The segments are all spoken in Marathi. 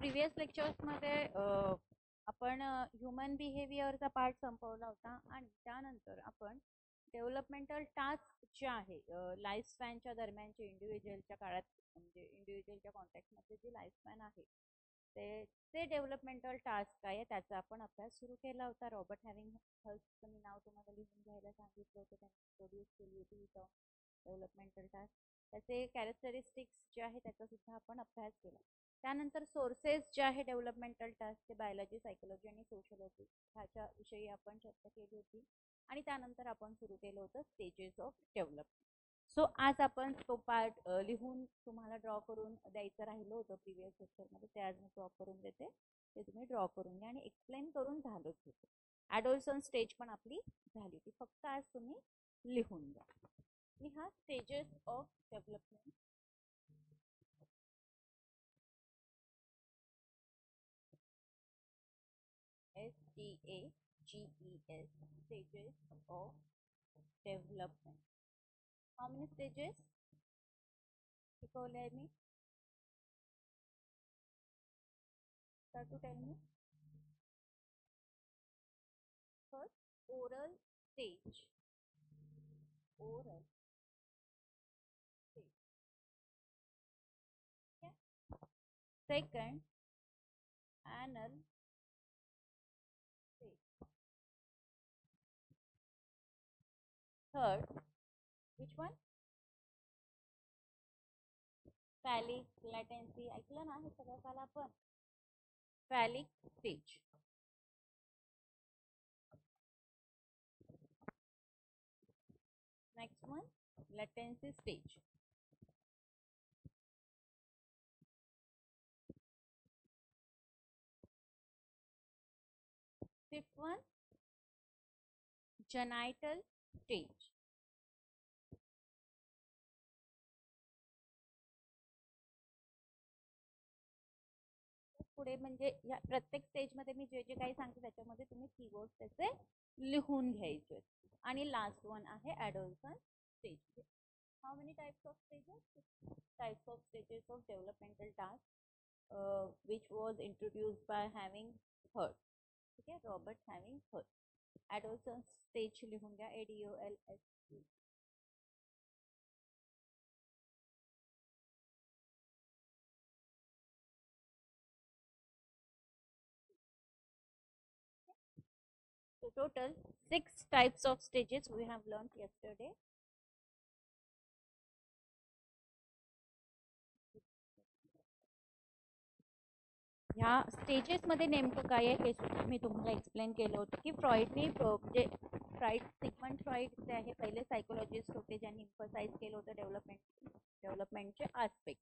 प्रिव्हियस लेक्चर्समध्ये आपण ह्युमन बिहेवियरचा पार्ट संपवला होता आणि त्यानंतर आपण डेव्हलपमेंटल टास्क जे आहे लाईफ स्पॅनच्या दरम्यानचे इंडिव्हिज्युअलच्या काळात म्हणजे इंडिव्हिज्युअलच्या कॉन्टॅक्टमध्ये जे लाईफ स्पॅन आहे ते डेव्हलपमेंटल टास्क आहे त्याचा आपण अभ्यास सुरू केला होता. रॉबर्ट हॅविंग हल्सचं मी नाव तुम्हाला लिहून घ्यायला सांगितलं होतं. त्यांनी प्रोड्यूस केली होती ही टर्म डेव्हलपमेंटल टास्क. त्याचे कॅरेक्टरिस्टिक्स जे आहे त्याचा सुद्धा आपण अभ्यास केला. त्यानंतर सोर्सेस जे आहे डेव्हलपमेंटल टास्कचे बायोलॉजी, सायकोलॉजी आणि सोशलॉजी ह्याच्या विषयी आपण चर्चा केली होती. आणि त्यानंतर आपण सुरू केलं होतं स्टेजेस ऑफ डेव्हलपमेंट. सो आज आपण तो पार्ट लिहून तुम्हाला ड्रॉ करून द्यायचं राहिलं होतं प्रिव्हियस लेक्चरमध्ये, ते आज मी ड्रॉ करून देते. ते तुम्ही ड्रॉ करून घ्या आणि एक्सप्लेन करून झालंच होतं. ॲडोलसन्स स्टेज पण आपली झाली होती, फक्त आज तुम्ही लिहून घ्या. लिहा stages of development. STAGES, stages of development. How many stages शिकवले मी? Start to tell me. First, oral stage. Oral stage. Okay. Second, anal stage. Third, which one? Phallic latency. ऐकलं ना हे सगळं काल आपण? Phallic stage. Next one, latency stage. Fifth one, genital stage. पुढे म्हणजे या प्रत्येक स्टेजमध्ये मी जे जे काही सांगते त्याच्यामध्ये तुम्ही कीवर्ड्स त्याचे लिहून घ्यायचे. आणि लास्ट वन आहे adolescence stage. How many types of stages? Types of stages of developmental task which was introduced by हॅविंग हर्ट. ठीक आहे, रॉबर्ट हॅविंग हर्ट. ॲडोलसन्स स्टेज लिहून घ्या, ADOLS. So total 6 types of stages we have learned yesterday. ह्या स्टेजेस मध्ये नेमकं काय आहे हे सुद्धा मी तुम्हाला एक्सप्लेन केलं होतं की फ्रॉइडने म्हणजे सिगमंड फ्रॉइड जे आहे पहिले सायकोलॉजिस्ट होते ज्यांनी इम्फसाइज केलं होतं डेव्हलपमेंटचे आस्पेक्ट.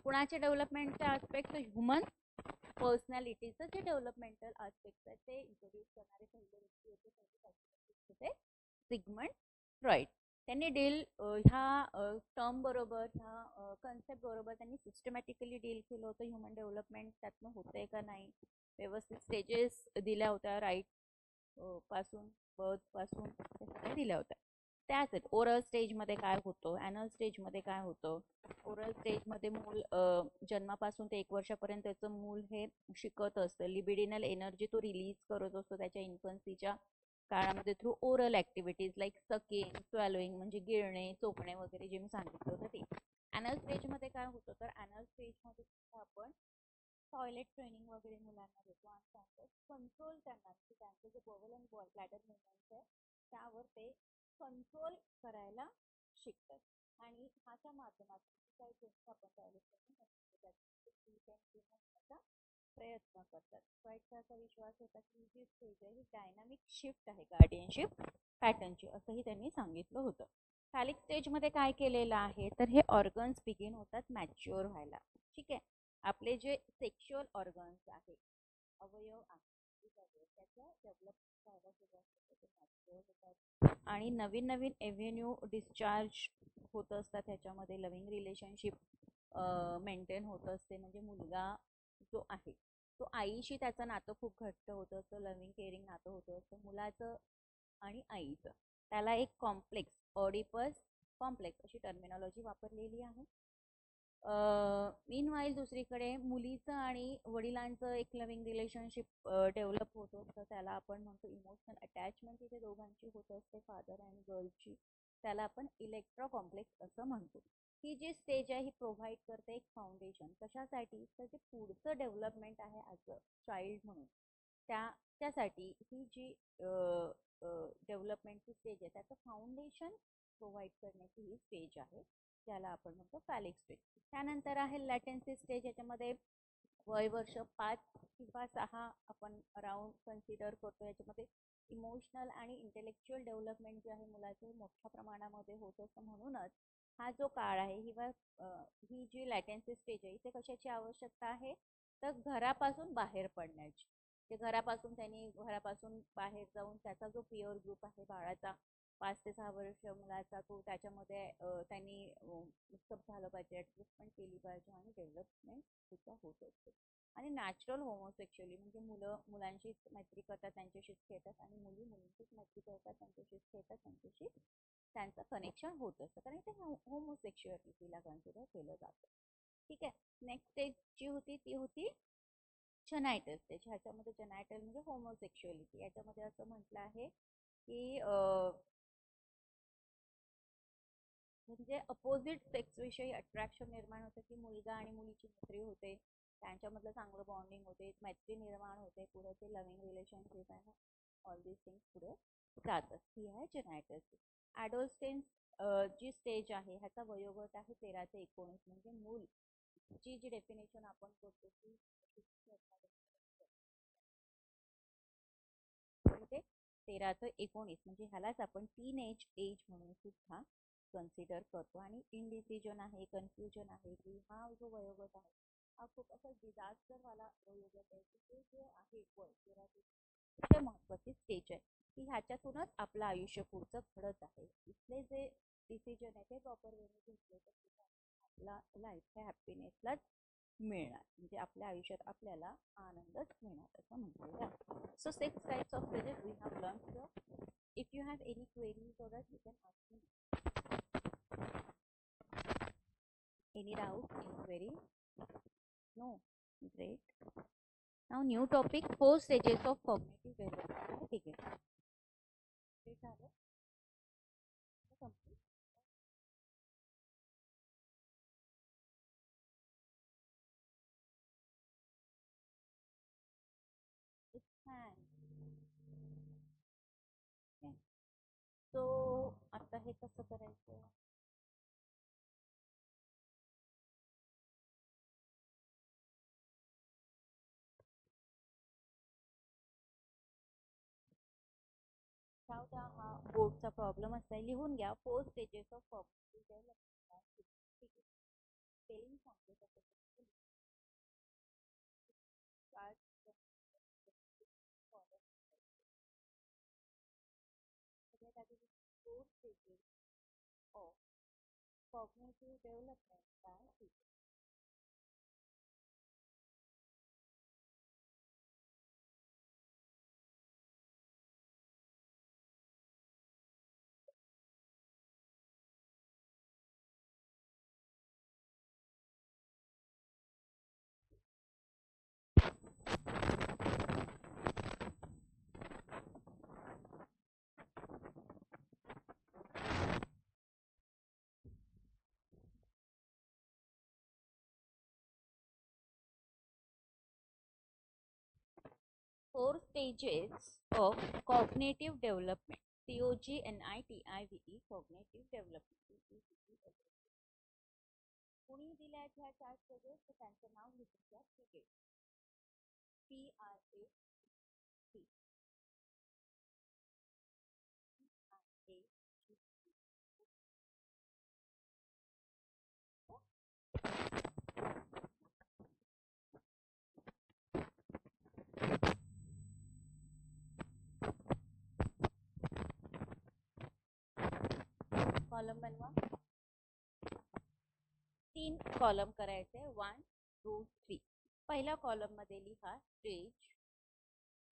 कुणाचे डेव्हलपमेंटचे आस्पेक्ट? ह्युमन पर्सनॅलिटीचं जे डेव्हलपमेंटल आस्पेक्ट आहे ते इंट्रोड्यूस करणारे पहिले व्यक्ती होते, पहिले सायकोलॉजिस्ट होते सिगमंड फ्रॉइड. त्यांनी डील ह्या टर्म बरोबर, ह्या कन्सेप्ट बरोबर त्यांनी सिस्टमॅटिकली डील केलं होतं. ह्युमन डेव्हलपमेंट त्यातनं होतंय का नाही, व्यवस्थित स्टेजेस दिल्या होत्या, राईट पासून बर्थ पासून त्या दिल्या होत्या. त्याच आहेत ओरल स्टेजमध्ये काय होतं, ॲनल स्टेजमध्ये काय होतं. ओरल स्टेजमध्ये मूल जन्मापासून ते 1 वर्षापर्यंत त्याचं मूल हे शिकत असतं. लिबिडिनल एनर्जी तो रिलीज करत असतो त्याच्या इन्फन्सीच्या काळामध्ये through oral activities like sucking, swallowing म्हणजे गिळणे, चोपणे वगैरे जे मी सांगितलं होतं ते. ॲनल स्टेजमध्ये काय होतं तर ॲनल स्टेजमध्ये सुद्धा आपण टॉयलेट ट्रेनिंग वगैरे मुलांना देतो आणि त्यांचं कंट्रोल त्यांना त्यांचं जे बॉवल आणि ब्लॅडर मुवमेंट्स आहे त्यावर ते कंट्रोल करायला शिकतात. आणि ह्याच्या माध्यमातून काही गोष्टी आपण टॉयलेट ट्रेनिंग प्रयत्न करतात. फ्रॉइडचा असा विश्वास होता की जी स्टेज आहे ही डायनामिक शिफ्ट आहे गार्डियनशिप पॅटर्नची, असंही त्यांनी सांगितलं होतं. फॅलिक स्टेजमध्ये काय केलेलं आहे तर हे ऑर्गन्स बिगिन होतात मॅच्युअर व्हायला. ठीक आहे, आपले जे सेक्शुअल ऑर्गन्स आहे, अवयव आहे, त्याच्या डेव्हलप व्हायला सुरुवात होतात आणि नवीन नवीन एव्हेन्यू डिस्चार्ज होत असतात. ह्याच्यामध्ये लव्हिंग रिलेशनशिप मेंटेन होत असते. म्हणजे मुलगा जो आहे तो आईशी त्याचं नातं खूप घट्ट होतं असतं, लव्हिंग केअरिंग नातं होतं असतं मुलाचं आणि आईचं. त्याला एक कॉम्प्लेक्स, ऑडिपस कॉम्प्लेक्स अशी टर्मिनॉलॉजी वापरलेली आहे. मीनवाईल दुसरीकडे मुलीचं आणि वडिलांचं एक लव्हिंग रिलेशनशिप डेव्हलप होत असतं, त्याला आपण म्हणतो इमोशनल अटॅचमेंट तिथे दोघांची होत असते, फादर आणि गर्लची. त्याला आपण इलेक्ट्रो कॉम्प्लेक्स असं म्हणतो. ही जी स्टेज आहे ही प्रोव्हाइड करते एक फाउंडेशन कशासाठी, तर जे पुढचं डेव्हलपमेंट आहे ॲज अ चाइल्ड म्हणून त्यासाठी ही जी डेव्हलपमेंटची स्टेज आहे त्याचं फाउंडेशन प्रोव्हाइड करण्याची ही स्टेज आहे, ज्याला आपण म्हणतो फॅलिक स्टेज. त्यानंतर आहे लॅटेन्सी स्टेज. याच्यामध्ये वय वर्ष 5 किंवा 6 आपण अराउंड कन्सिडर करतो. याच्यामध्ये इमोशनल आणि इंटेलेक्च्युअल डेव्हलपमेंट जे आहे मुलाचे मोठ्या प्रमाणामध्ये होत असतं. म्हणूनच हा जो काळ आहे ही जी लॅटेन्सी स्टेज आहे इथे कशाची आवश्यकता आहे, तर घरापासून बाहेर पडण्याची. ते घरापासून बाहेर जाऊन त्याचा जो पिअर ग्रुप आहे बाळाचा 5 ते 6 वर्ष मुलाचा, तो त्याच्यामध्ये त्यांनी मिक्सअप झालं पाहिजे, ऍडजस्टमेंट केली पाहिजे आणि डेव्हलपमेंट सुद्धा होत असते. आणि नॅचरल होमोसेक्शुअली म्हणजे मुलं मुलांशीच मैत्री करतात, त्यांच्याशीच खेळतात, आणि मुली मुलींशीच मैत्री करतात, त्यांच्याशीच खेळतात, त्यांच्याशी त्यांचं कनेक्शन होत असतं, कारण ते होमोसेक्शुअलिटीला कन्सिडर केलं जातं. ठीक आहे. नेक्स्ट स्टेज जी होती ती होती जेनायटल स्टेज. ह्याच्यामध्ये जेनायटल म्हणजे होमोसेक्शुअलिटी. याच्यामध्ये असं म्हटलं आहे की म्हणजे अपोजिट सेक्स विषयी अट्रॅक्शन निर्माण होतं, की मुलगा आणि मुलीची मैत्री होते, त्यांच्यामधलं चांगलं बॉन्डिंग होते, मैत्री निर्माण होते, पुढे ते लव्हिंग रिलेशनशिप आहे, ऑल दिस थिंग्स पुढे जातात. ही आहे जेनायटल स्टेज. ॲडोलसेन्स जी स्टेज आहे ह्याचा वयोगट आहे 13 ते 19. म्हणजे मूल जी डेफिनेशन आपण करतो की 13 ते 19 म्हणजे ह्यालाच आपण टीन एज म्हणून सुद्धा कन्सिडर करतो. आणि इनडिसिजन आहे, कन्फ्युजन आहे, की हा जो वयोगट आहे हा खूप असा डिझास्टरवाला वयोगट आहे. ते जे आहे वय 13 ते महत्वाची स्टेज आहे की ह्याच्यातूनच आपलं आयुष्य पुढचं घडत आहे. इथले जे डिसिजन आहे ते प्रॉपर वेने घेतले तर आपला लाईफ हॅपीनेसलाच मिळणार, म्हणजे आपल्या आयुष्यात आपल्याला आनंदच मिळणार असं म्हटलेलं आहे. So 6 types of stages we have learned here. If you have any queries or else you can ask me. Any doubt, any query? No? Great. Now new topic, 4 stages of cognitive development. ठीक आहे. ते झालं. Complete. It's fine. Okay. So आता हे कसं करायचं? जाऊ द्या, हा बोर्डचा प्रॉब्लेम असता, लिहून घ्या. 4 stages of cognitive development. ठीक आहे. स्पेलिंग सांगते कसं स्टार्ट. सगळ्यात आधी 4 stages of cognitive development काय आहे? Four stages of cognitive development. COGNITIVE, cognitive development. कोणी दिल्या ह्या 4 stages तर त्यांचं नाव लिहून घ्या. ठीक आहे. PRAC. कॉलम बनवा. 3 कॉलम करायचे. 1 2 3. पहिल्या कॉलम मध्ये लिहा स्टेज,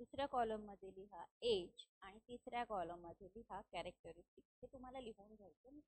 दुसऱ्या कॉलम मध्ये लिहा एज, आणि तिसऱ्या कॉलम मध्ये लिहा कॅरेक्टरिस्टिक. हे तुम्हाला लिहून घ्यायचं.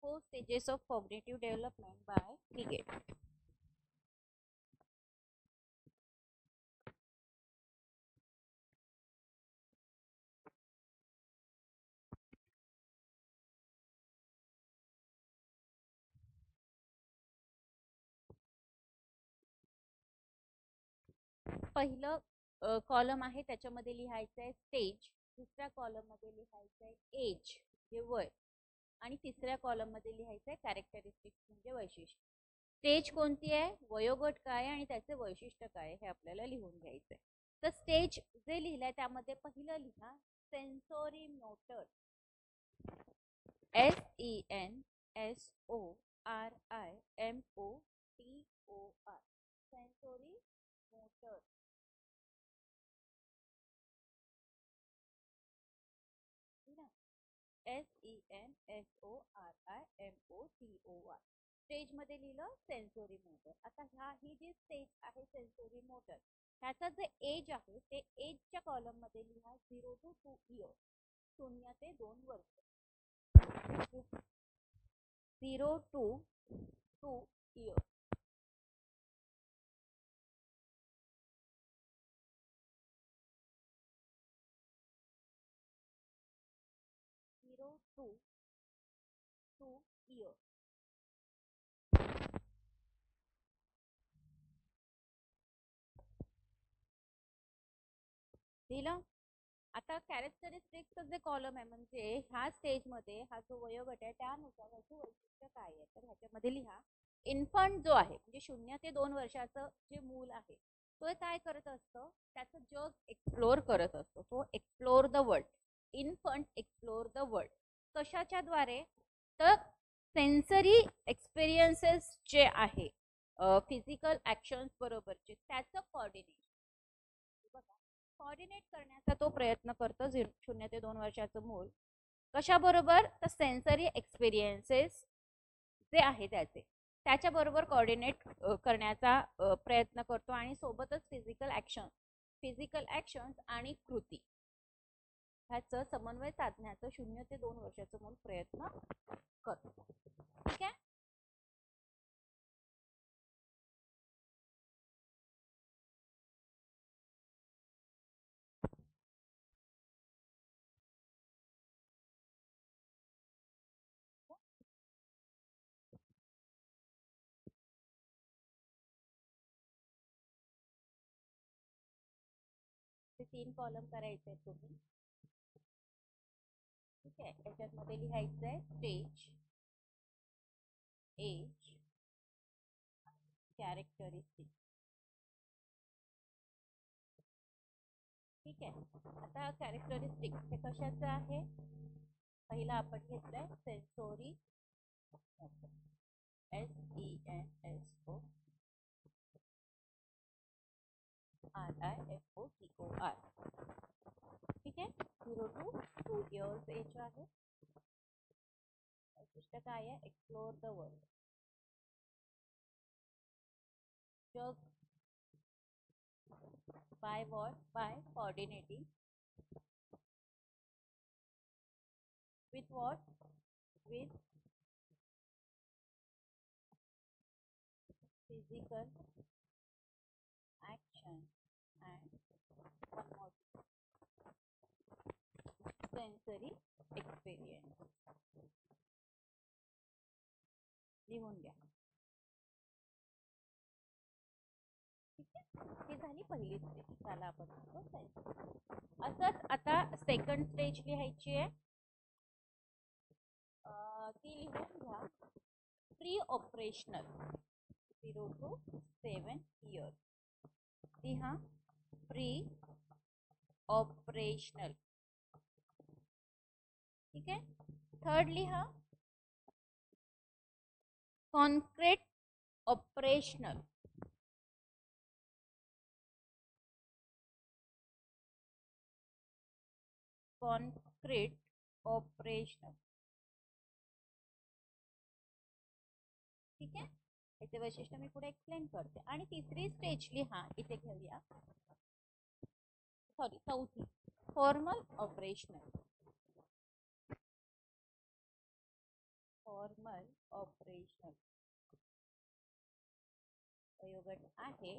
4 stages of cognitive development by Piaget. पहिलं कॉलम आहे त्याच्यामध्ये लिहायचं आहे स्टेज, दुसऱ्या कॉलम मध्ये लिहायचं आहे एज म्हणजे वय, आणि तिसऱ्या कॉलम मध्ये लिहायचं आहे कॅरेक्टरिस्टिक्स म्हणजे वैशिष्ट्य. स्टेज कोणती आहे, वयोगट काय आणि त्याचे वैशिष्ट्य काय हे आपल्याला लिहून घ्यायचंय. तर स्टेज जे लिहिलंय त्यामध्ये पहिलं लिहा sensorimotor, SENSORIMOTOR, sensorimotor. SENSORIMOTOR. Stage मध्ये लिहिलं सेन्सोरी मोटर. आता ही जी स्टेज आहे सेन्सोरी मोटर, ह्याचा जे एज आहे ते एजच्या कॉलम मध्ये लिहा 0 to 2 इयर, 0 ते 2 वर्ष. 0 to 2 इयर. 0 to 2 year. दिलं. आता कॅरेक्टरिस्टिक्सचं जे कॉलम आहे म्हणजे ह्या स्टेज मध्ये हा जो वयोगट आहे त्यानुसार ह्याचे वैशिष्ट्य काय आहे, तर ह्याच्यामध्ये लिहा इन्फंट जो आहे म्हणजे 0 ते 2 वर्षाचं जे मूल आहे तो काय करत असतं, त्याचं जग एक्सप्लोर करत असतो. तो explore the world. Infant explore the world कशाच्या द्वारे, तर सेन्सरी एक्सपिरियन्सेस जे आहे फिजिकल ऍक्शन्स बरोबरचे त्याचं कोऑर्डिनेट करण्याचा तो प्रयत्न करतो 0 ते 2 वर्षाचं मूल. कशाबरोबर, तर सेन्सरी एक्सपिरियन्सेस जे आहे त्याच्याबरोबर कोऑर्डिनेट करण्याचा प्रयत्न करतो आणि सोबतच फिजिकल ऍक्शन्स आणि कृती ह्याचं समन्वय साधण्याचं 0 ते 2 वर्षाचं मूल प्रयत्न करतो. ठीक आहे. ते 3 कॉलम करायचे आहेत तुम्ही. ठीक आहे. त्याच्यामध्ये लिहायचं आहे स्टेज, एज, कॅरेक्टरिस्टिक. ठीक आहे. आता कॅरेक्टरिस्टिक हे कशाचं आहे, पहिला आपण घेतलंय सेन्सोरी मोटर, SENSORIMOTOR. ठीक आहे. 0 to 2 इयर्स एज आहे. वैशिष्ट्य काय आहे, एक्सप्लोर द वर्ल्ड. जग by what, by coordinating with what, with physical action and one more sensory experience. लिहून घ्या. ठीक आहे. ही झाली पहिली स्टेज, त्याला आपण म्हणतो सेन्सरी. असंच आता सेकंड स्टेज लिहायची आहे. ती लिहून घ्या प्री ऑपरेशनल, 0 to 7 इयर्स. लिहा प्री ऑपरेशनल. ठीक आहे. थर्ड लिहा कॉन्क्रीट ऑपरेशनल. Concrete operational. ठीक आहे. याचे वैशिष्ट्य मी पुढे एक्सप्लेन करते. आणि तिसरी स्टेज लिहा, इथे घेऊया, सॉरी चौथी, फॉर्मल ऑपरेशनल. फॉर्मल ऑपरेशनल वयोगट आहे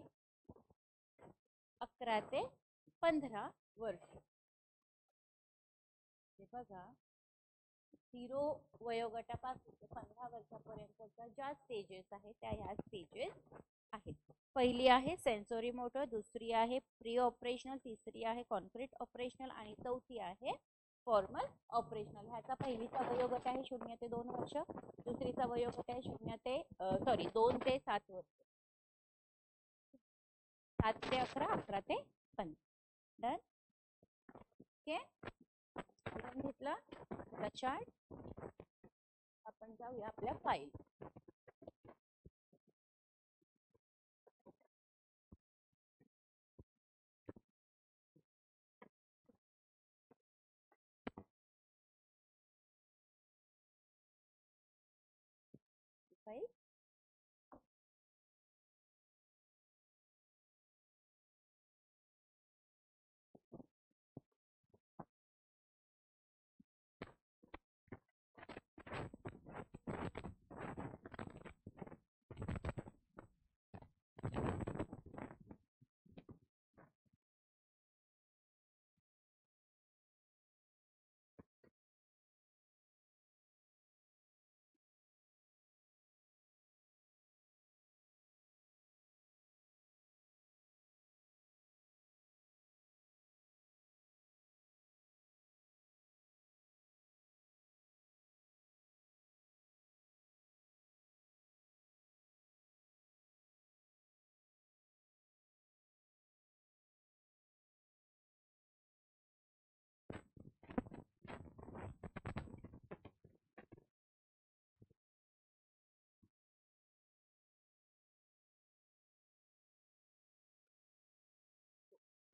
11 ते 15 वर्ष. हे बघा 0 वयोगटापासून ते 15 वर्षापर्यंतच्या ज्या स्टेजेस आहेत त्या ह्या स्टेजेस आहेत. पहिली आहे सेन्सोरी मोटर, दुसरी आहे प्री ऑपरेशनल, तिसरी आहे कॉन्क्रीट ऑपरेशनल आणि चौथी आहे फॉर्मल ऑपरेशनल. ह्याचा पहिलीचा वयोगट आहे 0 ते 2 वर्ष, दुसरीचा वयोगट आहे 2 ते 7 वर्ष, 7 ते 11, 11 ते 15. डन. ओके, घेतला चार्ट. आपण जाऊया आपल्या फाईल. फाईल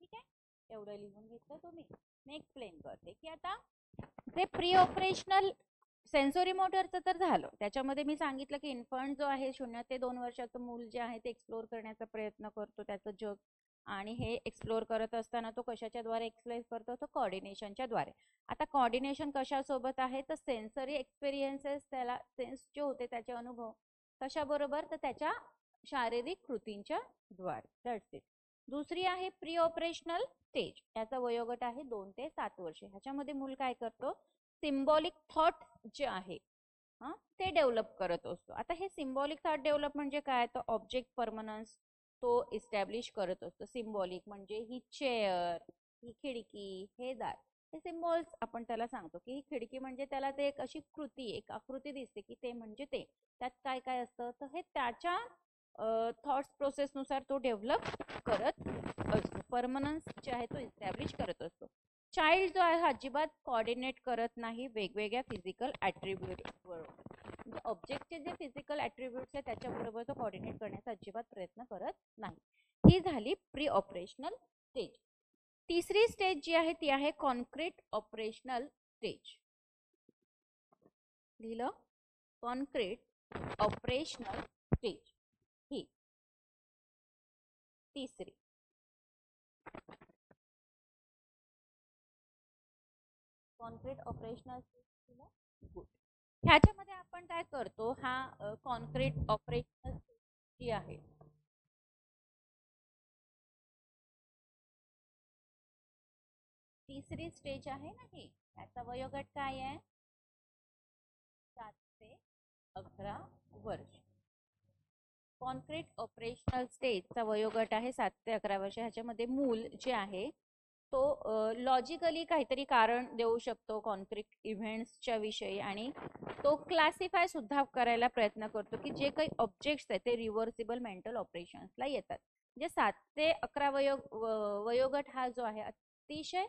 ठीक आहे, एवढं लिहून घेतलं तुम्ही. मी एक्सप्लेन करते की आता जे प्री ऑपरेशनल सेन्सोरी मोटरचं तर झालं. त्याच्यामध्ये मी सांगितलं की इन्फंट जो आहे 0 ते 2 वर्षाचं मूल जे आहे ते एक्सप्लोर करण्याचा प्रयत्न करतो त्याचं जग. आणि हे एक्सप्लोर करत असताना तो कशाच्या द्वारे एक्सप्लोर करतो, तो कोऑर्डिनेशनच्या द्वारे. आता कोऑर्डिनेशन कशासोबत आहे, तर सेन्सरी एक्सपिरियन्सेस, त्याला सेन्स जे होते त्याचे अनुभव कशाबरोबर, तर त्याच्या शारीरिक कृतींच्या द्वारे. That's it. दुसरी आहे प्री ऑपरेशनल स्टेज. याचा वयोगट आहे 2 ते 7 वर्षे. ह्याच्यामध्ये मूल काय करतो, सिम्बॉलिक थॉट जे आहे ते डेव्हलप करत असतो. आता हे सिम्बॉलिक थॉट डेव्हलप म्हणजे काय, तर ऑब्जेक्ट परमनन्स तो इस्टॅब्लिश करत असतो. सिम्बॉलिक म्हणजे ही चेअर, ही खिडकी, हे दार, हे सिम्बॉल्स आपण त्याला सांगतो की ही खिडकी म्हणजे त्याला ते एक अशी कृती, एक आकृती दिसते की ते म्हणजे ते, त्यात काय काय असतं, तर हे त्याच्या थॉट्स प्रोसेस नुसार तो डेव्हलप करत असतो. परमनन्स जे आहे तो इस्टॅब्लिश करत असतो. चाइल्ड जो आहे अजिबात कोऑर्डिनेट करत नाही वेगवेगळ्या फिजिकल ॲट्रिब्यूट बरोबर. म्हणजे ऑब्जेक्टचे जे फिजिकल ॲट्रिब्यूट्स आहेत त्याच्याबरोबर तो कोऑर्डिनेट करण्याचा अजिबात प्रयत्न करत नाही. ही झाली प्री ऑपरेशनल स्टेज. तिसरी स्टेज जी आहे ती आहे कॉन्क्रीट ऑपरेशनल स्टेज. लिहिलं, कॉन्क्रीट ऑपरेशनल स्टेज ही तिसरी. Concrete operational stage. गुड. ह्याच्यामध्ये आपण काय करतो, हा कॉन्क्रीट ऑपरेशनल स्टेज जी आहे तिसरी स्टेज आहे ना ही, याचा वयोगट काय आहे, 7 ते 11 वर्ष. कॉन्क्रीट ऑपरेशनल स्टेजचा वयोगट आहे 7 ते 11 वर्ष. ह्याच्यामध्ये मूल जे आहे तो लॉजिकली काहीतरी कारण देऊ शकतो कॉन्क्रीट इव्हेंट्सच्या विषयी, आणि तो क्लासिफाय सुद्धा करायला प्रयत्न करतो की जे काही ऑब्जेक्ट्स आहेत ते रिव्हर्सिबल मेंटल ऑपरेशन्सला येतात. म्हणजे 7 ते 11 वयोगट हा जो आहे अतिशय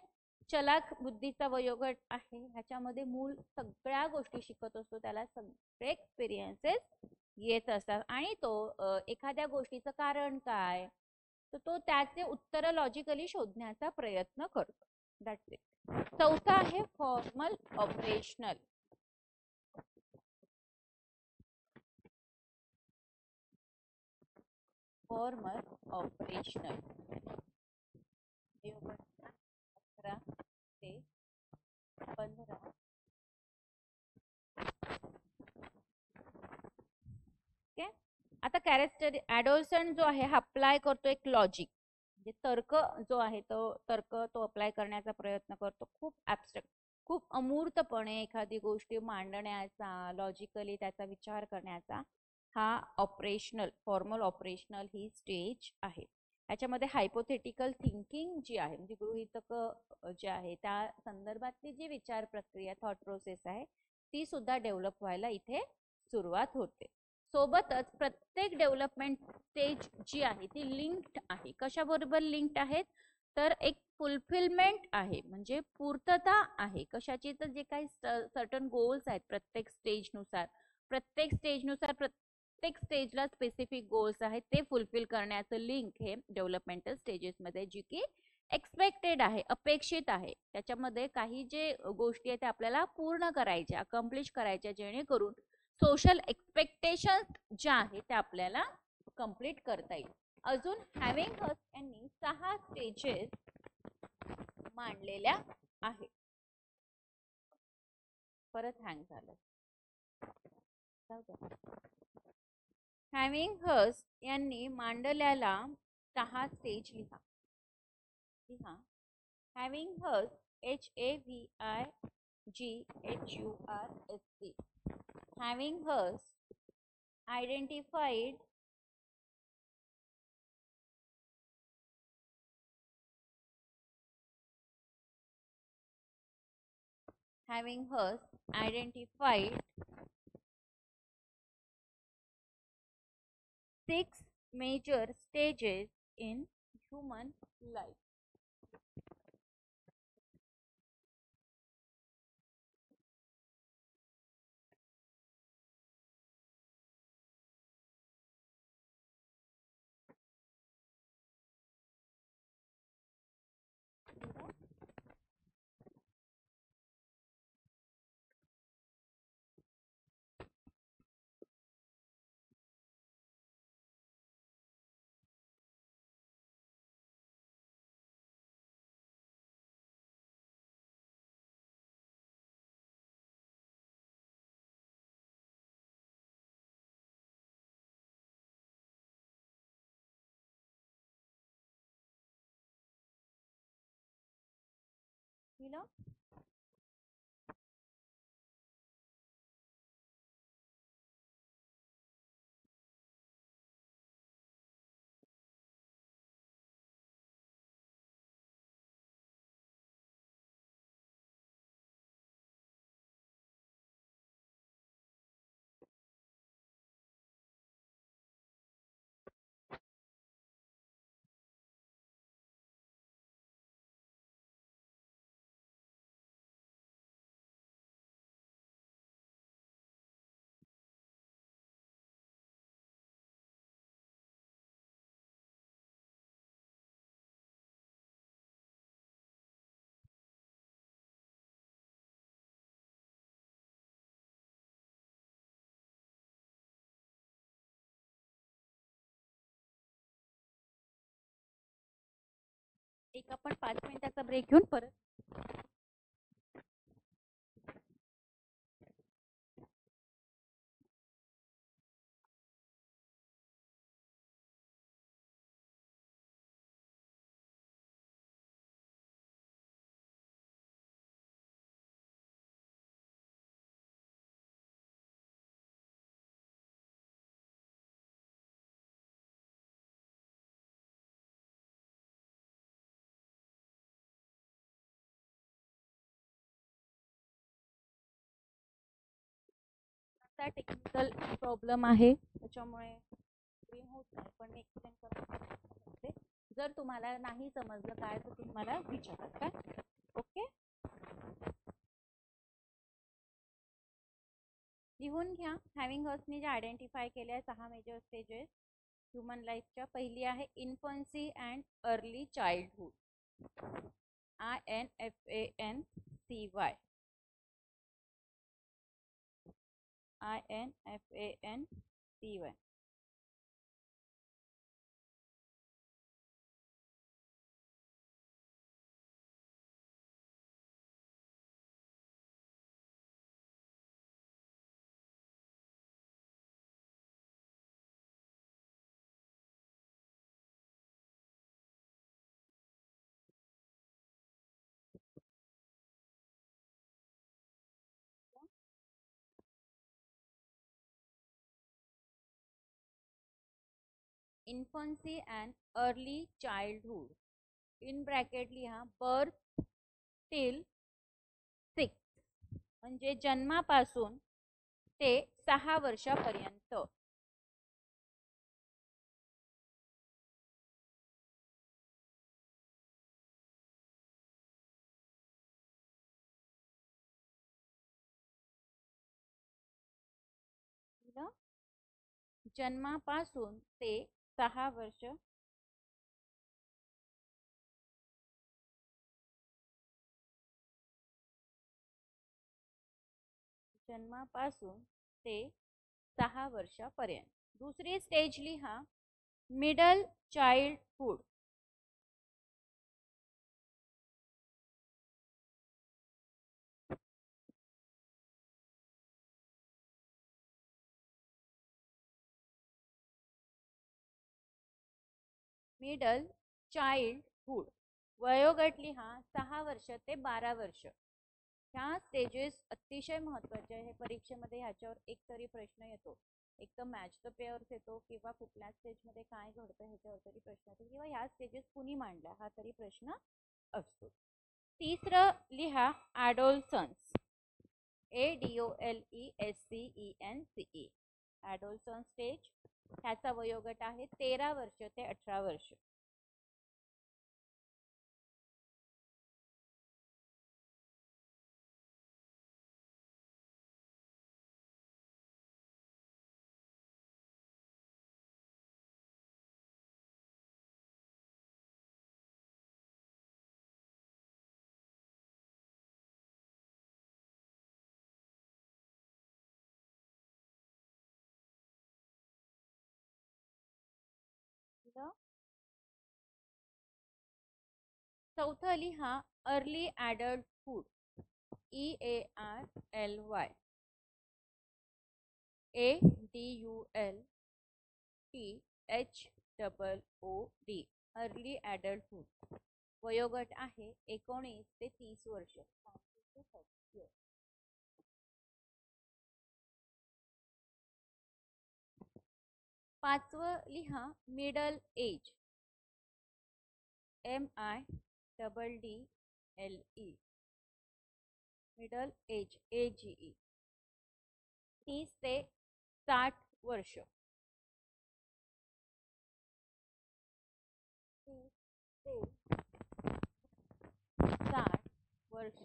चलाक बुद्धीचा वयोगट आहे. ह्याच्यामध्ये मूल सगळ्या गोष्टी शिकत असतो, त्याला सगळे एक्सपिरियन्सेस येत असतात आणि तो एखाद्या गोष्टीचं कारण काय, तर तो त्याचे उत्तर लॉजिकली शोधण्याचा प्रयत्न करतो. That's it. चौथा आहे फॉर्मल ऑपरेशनल. फॉर्मल ऑपरेशनल 11 ते 15 ॲडोलसंट जो आहे हा अप्लाय करतो एक लॉजिक, म्हणजे तर्क जो आहे तो अप्लाय करण्याचा प्रयत्न करतो. खूप ॲब्स्ट्रॅक्ट, खूप अमूर्तपणे एखादी गोष्टी मांडण्याचा, लॉजिकली त्याचा विचार करण्याचा हा फॉर्मल ऑपरेशनल ही स्टेज आहे. याच्यामध्ये हायपोथेटिकल थिंकिंग जी आहे, म्हणजे गृहीतक जे आहे त्या संदर्भातली जी विचार प्रक्रिया, थॉट प्रोसेस आहे, ती सुद्धा डेव्हलप व्हायला इथे सुरुवात होते. सोबतच प्रत्येक डेव्हलपमेंट स्टेज जी आहे ती लिंक्ड आहे. कशाबरोबर लिंक्ड आहेत? तर एक फुलफिलमेंट आहे, म्हणजे पूर्तता आहे कशाची, तर जे काही सर्टन गोल्स आहेत प्रत्येक स्टेजला स्पेसिफिक गोल्स आहेत ते फुलफिल करण्याचं लिंक हे डेव्हलपमेंटल स्टेजेसमध्ये जी की एक्सपेक्टेड आहे, अपेक्षित आहे. त्याच्यामध्ये काही जे गोष्टी आहेत त्या आपल्याला पूर्ण करायच्या, अकम्प्लिश करायच्या, जेणेकरून सोशल एक्सपेक्टेशन्स ज्या आहेत त्या आपल्याला कंप्लीट करता येईल. अजून हॅविंग हर्स्ट यांनी 6 स्टेजेस मांडलेल्या आहेत. परत हँग झालं. हॅविंग हर्स्ट यांनी मांडलेला 6 स्टेज लिहा. Havighurst HAVIGHURST. Having Hearst identified six major stages in human life. You know? एक आपण 5 मिनिटाचा ब्रेक घेऊन परत टेक्निकल प्रॉब्लेम आहे, त्याच्यामुळे स्क्रीन होत नाही, पण मी एक्सप्लेन करते. जर तुम्हाला नाही समजलं काय तर तुम्ही मला विचारा. काय? ओके, लिहून घ्या. हॅविंग हर्स्टने जे आयडेंटिफाय केल्या 6 मेजर स्टेजेस ह्युमन लाईफच्या. पहिली आहे infancy and early childhood, INFANCY. INFANCY. Infancy and early childhood. In bracket लिहा बर्थ टिल 6, म्हणजे जन्मापासून ते 6 वर्षापर्यंत. जन्मापासून ते 6 वर्ष. जन्मापासून ते 6 वर्षापर्यंत. दुसरी स्टेज लिहा मिडल चाइल्डहुड. मिडल चाइल्डहुड वयोगट लिहा 6 वर्ष ते 12 वर्ष. ह्या स्टेजेस अतिशय महत्त्वाचे आहे. परीक्षेमध्ये ह्याच्यावर एक तरी प्रश्न येतो. एक तर मॅच द पेअर्स येतो किंवा कुठल्या स्टेजमध्ये काय घडतं ह्याच्यावर तरी प्रश्न येतो किंवा ह्या स्टेजेस कुणी मांडल्या हा तरी प्रश्न असतो. तिसरं लिहा ॲडोलसन्स. ADOLESCENCE. ॲडोलसन्स स्टेज. ह्याचा वयोगट आहे 13 वर्ष ते 18 वर्ष. चौथं लिहा early adulthood. EARLY. ADULTHOOD. Early adulthood. वयोगट आहे 19 ते 30 वर्ष. पाचवं लिहा middle age. MIDDLE. Middle age AGE. 30 ते 60 वर्ष. 30 ते 60 वर्ष.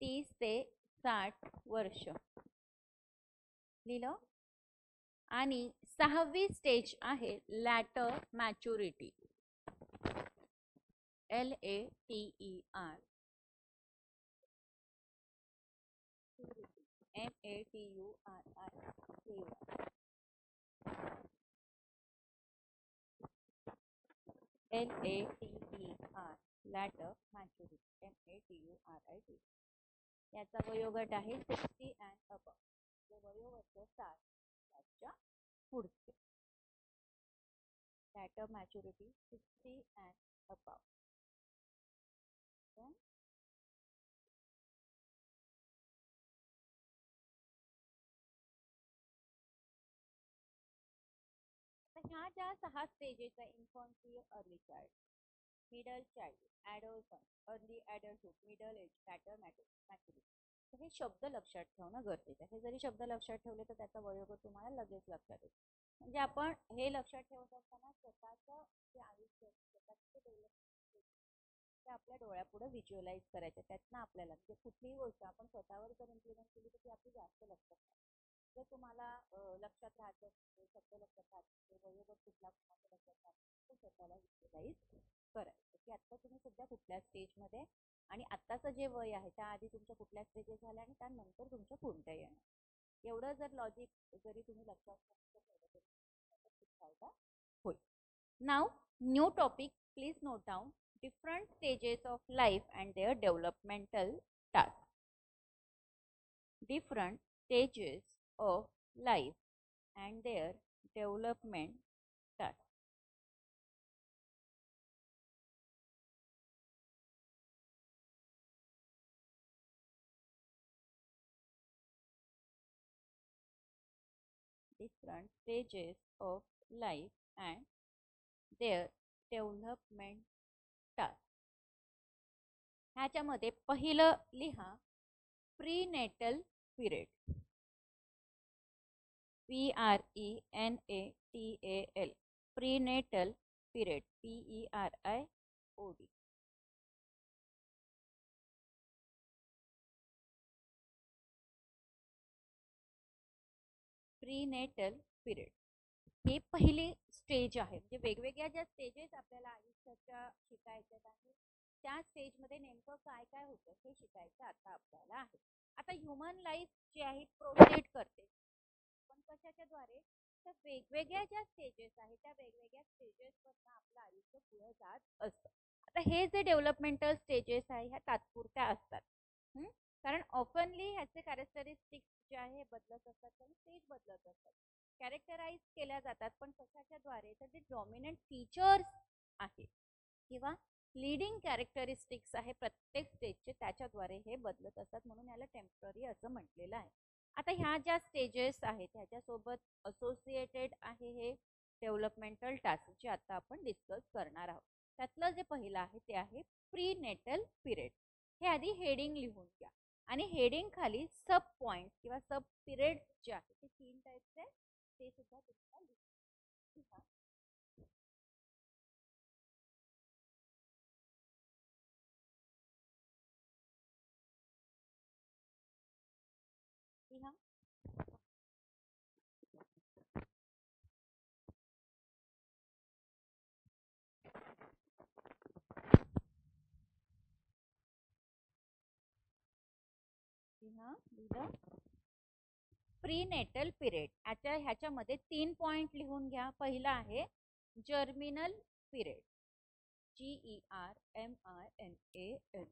तीस ते 60 वर्ष लिहिलं. आणि 6वी स्टेज आहे later maturity. LATER. MATURITY. LATER. Later maturity. MATURIT. याचा वयोगट आहे 60 अँड अबव. वयोवर्ष 60च्या पुढचे. Later maturity 60 and above. ह्या ज्या 6 स्टेजेस आहे infancy, early child, middle child, adolescence, early adulthood, middle age, later maturity. हे शब्द लक्षात ठेवणं गरजेचं आहे. हे जरी शब्द लक्षात ठेवले तर त्याचा वयोगट तुम्हाला लगेच लक्षात येईल. म्हणजे आपण हे लक्षात ठेवत असताना स्वतःचं जे आयुष्य स्वतःचं डेव्हलपमेंट ते आपल्या डोळ्यापुढे व्हिज्युअलाइज करायचं. त्यातनं आपल्याला म्हणजे कुठलीही गोष्ट आपण स्वतःवर जर इम्प्लिमेंट केली तर ती आपली जास्त लक्षात राहते. जर तुम्हाला लक्षात राहतं शब्द लक्षात राहते वयोगट कुठला कोणाचं लक्षात राहतं स्वतःला व्हिज्युअलाइज करायचं की आत्ता तुम्ही सध्या कुठल्या स्टेजमध्ये आणि आत्ताचं जे वय आहे त्याआधी तुमच्या कुठल्या स्टेजेस झाल्या आणि त्यानंतर तुमच्या कोणत्या येणार. एवढं जर लॉजिक जरी तुम्ही लक्षात ठेवलं तरी खूप फायदा होईल. नाव new topic. Please note down different stages of life and their developmental tasks. Different stages of life and their development tasks. different stages of life and their development task. ह्याच्यामध्ये पहिलं लिहा prenatal period. PRENATAL prenatal period PERIOD. Prenatal period हे पहिली स्टेज आहे. म्हणजे वेगवेगळ्या ज्या स्टेजेस आपल्याला आयुष्याच्या शिकायच्या आहे त्या स्टेजमध्ये नेमकं काय काय होतं हे शिकायचं आता आपल्याला आहे. आता ह्युमन लाईफ जी आहे प्रोसीड करते पण कशाच्या द्वारे, तर वेगवेगळ्या ज्या स्टेजेस आहेत त्या वेगवेगळ्या स्टेजेसवरनं आपलं आयुष्य पुढे जात असतं. आता हे जे डेव्हलपमेंटल स्टेजेस आहे ह्या तात्पुरत्या असतात. कारण ऑफनली ह्याचे कॅरेक्टरिस्टिक्स जे आहे बदलत असतात आणि स्टेज बदलत असतात, कॅरेक्टराइज केल्या जातात. पण कशाच्या द्वारे, तर जे डॉमिनंट फीचर्स आहे किंवा लीडिंग कॅरेक्टरिस्टिक्स आहे प्रत्येक स्टेजचे त्याच्याद्वारे हे बदलत असतात. म्हणून याला टेम्पररी असं म्हटलेलं आहे. आता ह्या ज्या स्टेजेस आहेत त्याच्यासोबत असोसिएटेड आहे हे डेव्हलपमेंटल टास्क जे आता आपण डिस्कस करणार आहोत. त्यातलं जे पहिलं आहे ते आहे प्रीनेटल पिरियड. हे आधी हेडिंग लिहून घ्या आणि हेडिंग खाली सब पॉइंट किंवा सब पिरियड जे आहे ते 3 टाइप्स आहे ते सुद्धा तुम्हाला लिहा. लिहा. प्रीनेटल पिरियड ह्याच्यामध्ये 3 पॉइंट लिहून घ्या. पहिला आहे germinal period GERMINAL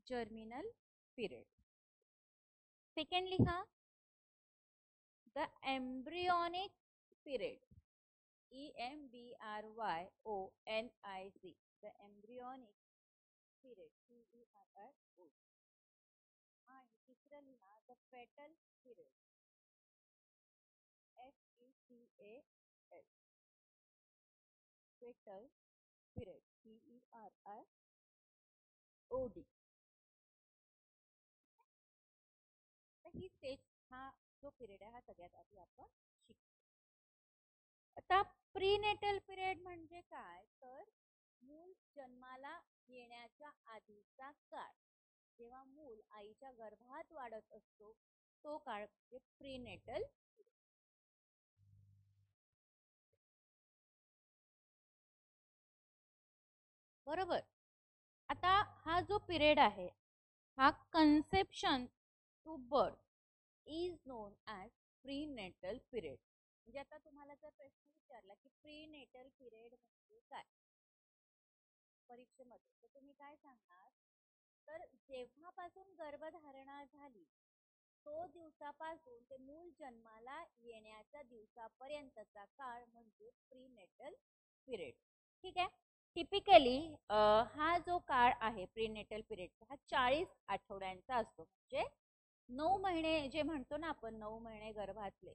germinal period. Second लिहा the embryonic period EMBRYONIC the embryonic period PERIOD. आणि तिसरं लिहा the fetal period FETAL fetal period PERIOD. ही स्टेज हा जो पिरियड आहे हा सगळ्यात आधी आपण शिकतो. आता प्रीनेटल पिरियड म्हणजे काय, तर मूल जन्माला येण्याच्या आधीचा काळ, जेव्हा मूल आईच्या गर्भात वाढत असतो तो काळ म्हणजे प्रीनेटल. बरोबर. आता हा जो पिरियड आहे हा conception to birth is known as prenatal period. म्हणजे आता तुम्हाला जर प्रश्न विचारला की प्रीनेटल पिरियड म्हणजे काय परीक्षेमध्ये, तर तुम्ही काय सांगणार, तर जेव्हापासून गर्भधारणा झाली तो दिवसापासून ते मूल जन्माला येण्याच्या दिवसापर्यंतचा काळ म्हणजे प्रीनेटल पिरियड. ठीक आहे. टिपिकली हा जो काळ आहे प्रीनेटल पिरियडचा हा 40 आठवड्यांचा असतो. म्हणजे 9 महिने जे म्हणतो ना आपण 9 महिने गर्भातले,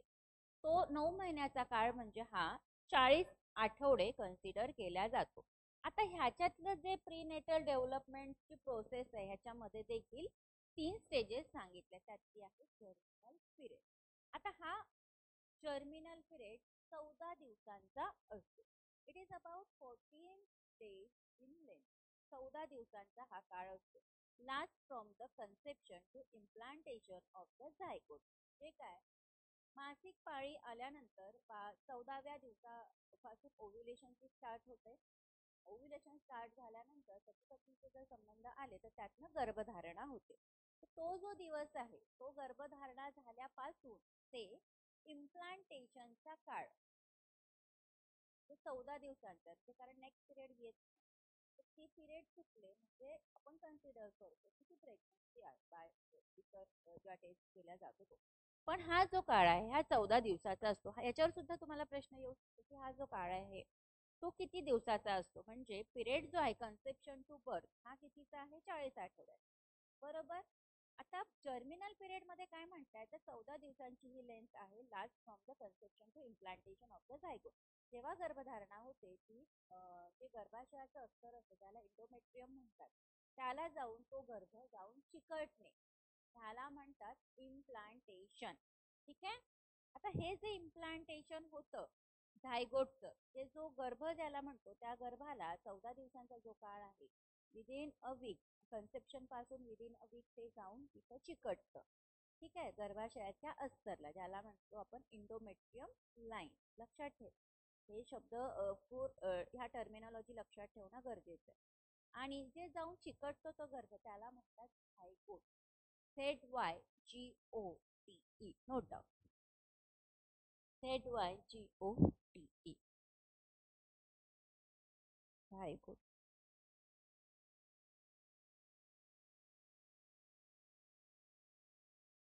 तो 9 महिन्याचा काळ म्हणजे हा 40 आठवडे कन्सिडर केला जातो. आता ह्याच्यातलं जे प्रीनेटल डेव्हलपमेंटची प्रोसेस आहे ह्याच्यामध्ये देखील 3 स्टेजेस सांगितले. त्यातली आहे जर्मिनल पिरियड. आता हा जर्मिनल पिरियड 14 दिवसांचा असतो. It is about 14 days in length. 14 दिवसांचा हा काळ असतो. Last from the conception to implantation of the zygote. हे काय, मासिक पाळी आल्यानंतर 14व्या दिवसापासून ओव्ह्युलेशनची स्टार्ट होते. ओव्ह्युलेशन स्टार्ट झाल्यानंतर पती पत्नीचे जर संबंध आले तर त्यातनं गर्भधारणा होते. तो जो दिवस आहे तो गर्भधारणा झाल्यापासून ते इम्प्लांटेशनचा काळ 14 दिवसांचा असतो. कारण नेक्स्ट पिरियड येत नाही. तर ती पिरियड चुकले म्हणजे आपण कन्सिडर करतो की प्रेग्नन्सी आहे बाय इतर ज्या टेस्ट केल्या जातो तो. पण हा जो काळ आहे हा 14 दिवसाचा असतो. याच्यावर सुद्धा तुम्हाला प्रश्न येऊ शकतो की हा जो काळ आहे तो किती दिवसाचा असतो. म्हणजे पिरियड जो आहे कन्सेप्शन टू बर्थ हा कितीचा आहे, 40 आठवड्याचा. बरोबर. आता जर्मिनल पिरियड मध्ये काय म्हणताय तर 14 दिवसांची ही लेंथ आहे last from the conception to implantation of the zygote. जेव्हा गर्भधारणा होते ती जे गर्भाशयाचं अस्तर असतं त्याला इंडोमेट्रियम म्हणतात. त्याला जाऊन तो गर्भ जाऊन चिकटणे ह्याला म्हणतात इम्प्लांटेशन. ठीक आहे. आता हे जे इम्प्लांटेशन होतं झायगोटचं जे जो गर्भ ज्याला म्हणतो त्या गर्भाला 14 दिवसांचा जो काळ आहे विदिन अ वीक कन्सेप्शन पासून विदिन अ वीक ते जाऊन तिथं चिकटतं. ठीक आहे. गर्भाशयाच्या अस्तरला ज्याला म्हणतो आपण इंडोमेट्रियम लाईन. लक्षात ठेव हे शब्द ह्या टर्मिनॉलॉजी लक्षात ठेवणं गरजेचं आहे. आणि जे जाऊन चिकटतो तो गर्भ त्याला म्हणतात zygote. ZYGOTE. Note down. ZYGOTE. Zygote.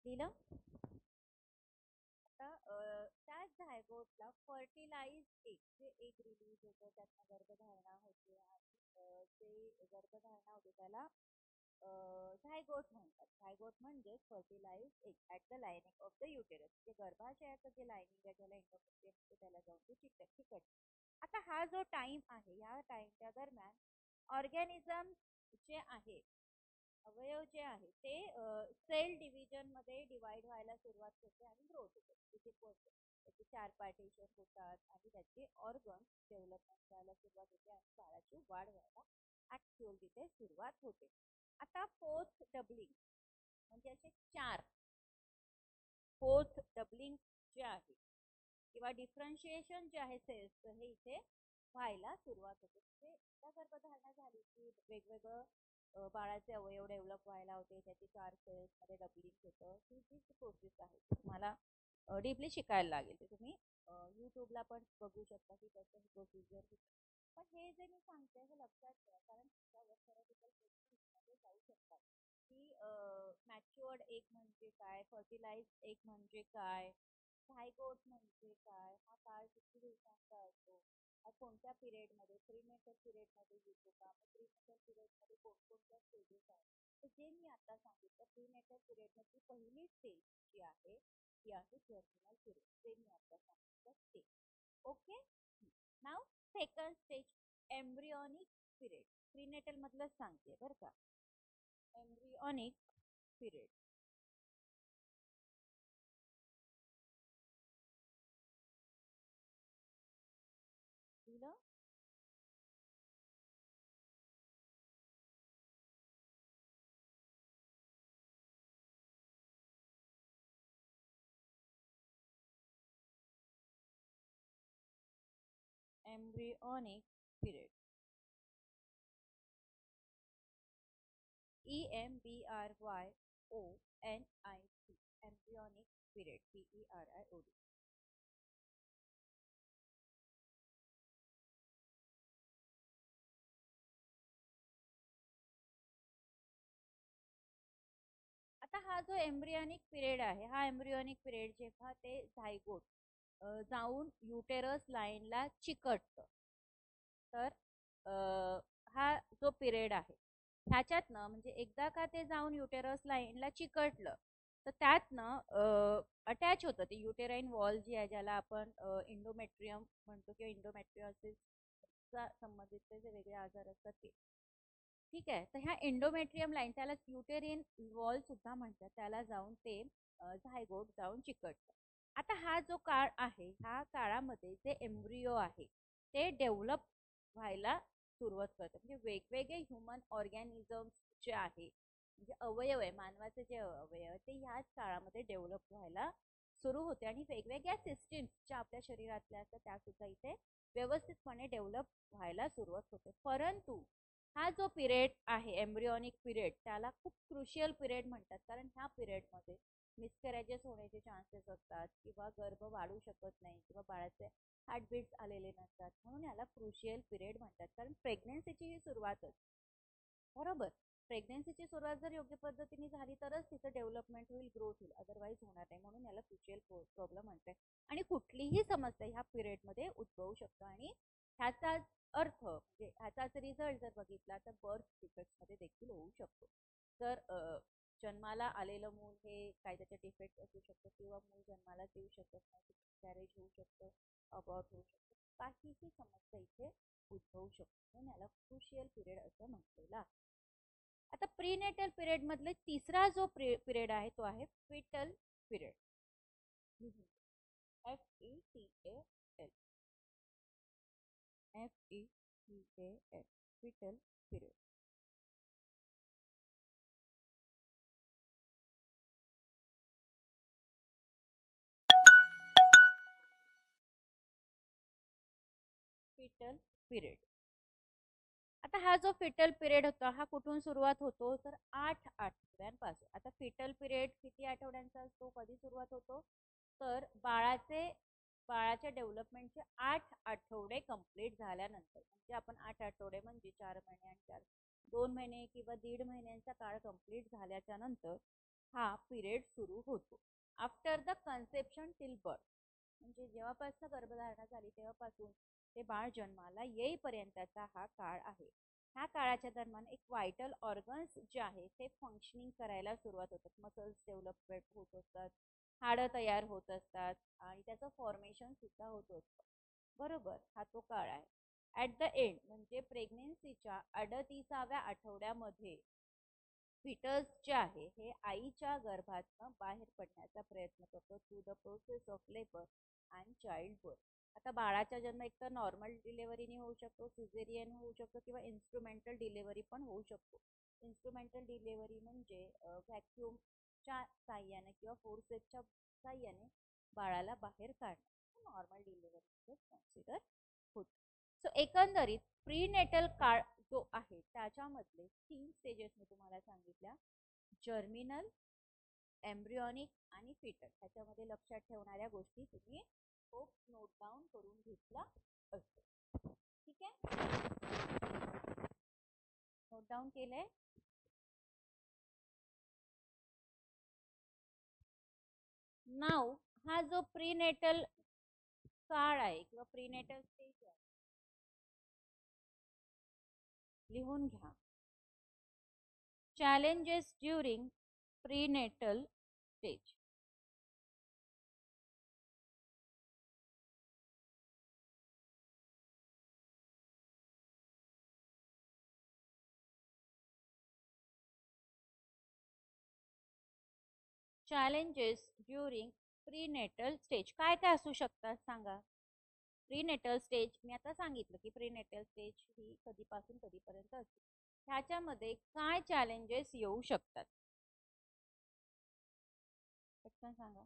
लिहिलं. आता त्याच झायगोटला फर्टिलाइज एग जे एग रिलीज होतं त्यातनं गर्भधारणा होते आणि जे गर्भधारणा होते त्याला झायगोट म्हणतात. झायगोट म्हणजे fertilize egg at the lining of the uterus. जे गर्भाशयाचं जे लायनिंग आहे ज्याला इंडोमेट्रियम म्हणतो त्याला जाऊन ते चिकट. आता हा जो टाइम आहे या टाइमच्या दरम्यान ऑर्गॅनिझम जे आहे अवयव जे आहे ते सेल डिव्हिजन मध्ये डिवाइड व्हायला सुरुवात होते आणि ग्रोथ होते. तिथे त्याचे 4 पार्टिशन होतात आणि त्याचे ऑर्गन्स डेव्हलपमेंट व्हायला सुरुवात होते आणि बाळाची वाढ व्हायला ऍक्च्युअल तिथे सुरुवात होते. आता फोर्थ डबलिंग म्हणजे असे 4 फोर्थ डबलिंग जे आहे किंवा डिफरन्शिएशन जे आहे सेल्सचं हे इथे व्हायला सुरुवात होते. म्हणजे एकदा गर्भधारणा झाली की वेगवेगळं बाळाचे अवयव डेव्हलप व्हायला होते. त्याचे 4 सेल्स मध्ये डबलिंग होतं. ही जी प्रोसेस आहे तुम्हाला डीपली शिकायला लागेल. ते तुम्ही युट्यूबला पण बघू शकता की कसं ही प्रोसिजर होतं. पण हे जे मी सांगते हे लक्षात ठेवा कारण त्यावर थेरॉटिकल क्वेश्चन मध्ये जाऊ शकतात की मॅच्युअर्ड एग म्हणजे काय, फर्टिलाइज एग म्हणजे काय, झायगोट म्हणजे काय, हा काळ किती दिवसांचा असतो, हा कोणत्या पिरियड मध्ये प्रीनेटल पिरियड मध्ये येतो का, मग प्रीनेटल पिरियड मध्ये कोणकोणत्या स्टेजेस आहेत. तर जे मी आता सांगितलं प्रीनेटल पिरियड मधली पहिली स्टेज जी आहे ती आहे जर्मिनल पिरियड. जे मी आता सांगितलं ते. ओके. नाव second stage embryonic period. Prenatal मधलंच सांगते बरं का. Embryonic period. लिहिलं. Embryonic period. EMBRYONIC. Embryonic period. PERIOD. आता हा जो एम्ब्रियॉनिक पिरियड आहे हा एम्ब्रियॉनिक पिरियड जेव्हा ते झायगोट जाऊन युटेरस लाईनला चिकटतं तर हा जो पिरियड आहे ह्याच्यातनं म्हणजे एकदा का ते जाऊन युटेरस लाईनला चिकटलं तर त्यातनं अटॅच होतं ते युटेराईन वॉल जी आहे ज्याला आपण इंडोमेट्रियम म्हणतो किंवा इंडोमेट्रियोसिसचा संबंधित जे वेगळे आजार असतात ते. ठीक आहे. तर ह्या इंडोमेट्रियम लाईन त्याला युटेरियन वॉल सुद्धा म्हणतात त्याला जाऊन ते झायगोट जाऊन चिकटतं. आता हा जो काळ आहे ह्या काळामध्ये जे एम्ब्रियो आहे ते डेव्हलप व्हायला सुरुवात करतात. म्हणजे वेगवेगळे ह्युमन ऑर्गॅनिझम्स जे आहे म्हणजे अवयव आहे मानवाचे जे अवयव आहे ते ह्याच काळामध्ये डेव्हलप व्हायला सुरू होते आणि वेगवेगळ्या सिस्टीम्स ज्या आपल्या शरीरातल्या असतात त्या सुद्धा इथे व्यवस्थितपणे डेव्हलप व्हायला सुरुवात होते. परंतु हा जो पिरियड आहे एम्ब्रियॉनिक पिरियड त्याला खूप क्रुशियल पिरियड म्हणतात कारण ह्या पिरियडमध्ये मिसकॅरेजेस होण्याचे चान्सेस असतात किंवा गर्भ वाढू शकत नाही किंवा बाळाचे हार्टबीट्स आलेले नसतात म्हणून याला क्रुशियल पिरियड म्हणतात. कारण प्रेग्नन्सीची ही सुरुवातच बरोबर. प्रेग्नन्सीची सुरुवात जर योग्य पद्धतीने झाली तरच तिचं डेव्हलपमेंट होईल ग्रोथ होईल अदरवाईज होणार नाही म्हणून याला क्रुशियल प्रॉब्लेम म्हणतात. आणि कुठलीही समस्या ह्या पिरियडमध्ये उद्भवू शकतं आणि ह्याचा अर्थ म्हणजे ह्याचाच रिझल्ट जर बघितला तर बर्थ डिफेक्ट्स मध्ये देखील होऊ शकतो. तर जन्माला आलेलं मूल हे काय त्याच्यात डिफेक्ट असू शकतो किंवा मूल जन्मालाच येऊ शकत नाही, कॅरेज होऊ शकतं, अबॉर्ट होऊ शकतं, काहीही समस्या इथे उद्भवू शकतो, म्हणून याला क्रुशियल पिरियड असं म्हटलेलं आहे. आता प्रीनेटल पिरियड मधले तिसरा जो पिरियड आहे तो आहे fetal period. FETAL, FETAL, fetal period. Fetal period. आता हा जो फिटल पिरियड होता हा कुठून सुरुवात होतो तर 8 आठवड्यांपासून. आता फिटल पिरियड किती आठवड्यांचा असतो, कधी सुरुवात होतो तर बाळाच्या डेव्हलपमेंटचे 8 आठवडे कंप्लीट झाल्यानंतर. म्हणजे आपण 8 आठवडे म्हणजे 4 महिने आणि 2 महिने किंवा 1.5 महिन्यांचा काळ कंप्लीट झाल्याच्या नंतर हा पिरियड सुरू होतो. After the conception till birth, म्हणजे जेव्हापासून गर्भधारणा झाली तेव्हापासून ते बाळ जन्माला येईपर्यंतचा हा काळ आहे. ह्या काळाच्या दरम्यान एक व्हायटल ऑर्गन्स जे आहे ते फंक्शनिंग करायला सुरुवात होतात. मसल्स डेव्हलपमेंट होत असतात, हाडं तयार होत असतात आणि त्याचं फॉर्मेशन सुद्धा होत असतं. बरोबर, हा तो काळ आहे. ॲट द एंड म्हणजे प्रेग्नेन्सीच्या 38व्या आठवड्यामध्ये फिटस जे आहे हे आईच्या गर्भातनं बाहेर पडण्याचा प्रयत्न करतो through the process of labour and child birth. आता बाळाचा जन्म एक तर नॉर्मल डिलेव्हरीने होऊ शकतो, सिझेरियन होऊ शकतो किंवा इन्स्ट्रुमेंटल डिलेव्हरी पण होऊ शकतो. इन्स्ट्रुमेंटल डिलेव्हरी म्हणजे व्हॅक्यूमच्या साह्याने किंवा फोर्सेसच्या साह्याने बाळाला बाहेर काढणं नॉर्मल डिलेव्हरी कन्सिडर होतं. सो एकंदरीत प्रीनेटल काळ जो आहे त्याच्यामधले 3 स्टेजेस मी तुम्हाला सांगितल्या, जर्मिनल, एम्ब्रियॉनिक आणि फिटल. त्याच्यामध्ये लक्षात ठेवणाऱ्या गोष्टी तुम्ही खूप नोट डाऊन करून घेतला असतो. ठीक आहे, नोट डाऊन केलंय. नाव हा जो प्रीनेटल काळ आहे किंवा प्रीनेटल स्टेज आहे लिहून घ्या. challenges during prenatal stage. challenges during prenatal stage काय काय असू शकतात सांगा. प्रीनेटल स्टेज मी आता सांगितलं की प्रीनेटल स्टेज ही कधीपासून कधीपर्यंत असते. ह्याच्यामध्ये काय चॅलेंजेस येऊ शकतात पटकन सांगा.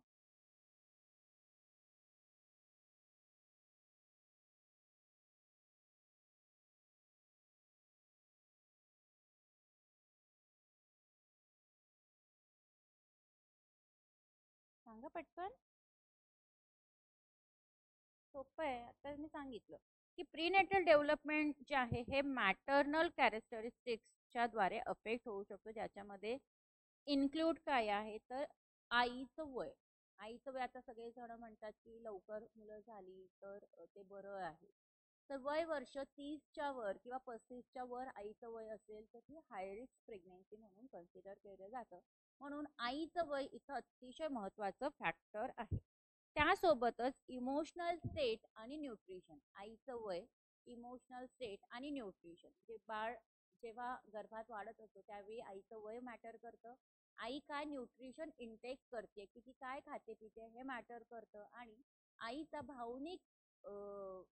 सांगा पटकन. सोपं आहे. आता मी सांगितलं की प्रीनेटल डेव्हलपमेंट जे आहे हे मॅटर्नल कॅरेक्टरिस्टिक्सच्या द्वारे अफेक्ट होऊ शकतो. ज्याच्यामध्ये इन्क्लूड काय आहे तर आईचं वय. आईचं वय आता सगळेजण म्हणतात की लवकर मुलं झाली तर ते बरं आहे. तर वय वर्ष 30च्या वर किंवा 35च्या वर आईचं वय असेल तर ती हाय रिस्क प्रेग्नेन्सी म्हणून कन्सिडर केलं जातं. म्हणून आईचं वय इथं अतिशय महत्त्वाचं फॅक्टर आहे. त्यासोबतच इमोशनल स्टेट आणि न्यूट्रिशन. आईचं वय, इमोशनल स्टेट आणि न्यूट्रिशन. म्हणजे बाळ जेव्हा गर्भात वाढत असतो त्यावेळी आईचं वय मॅटर करतं. आई काय न्यूट्रिशन इनटेक करते, किती काय खाते पिते हे मॅटर करतं. आणि आईचा भावनिक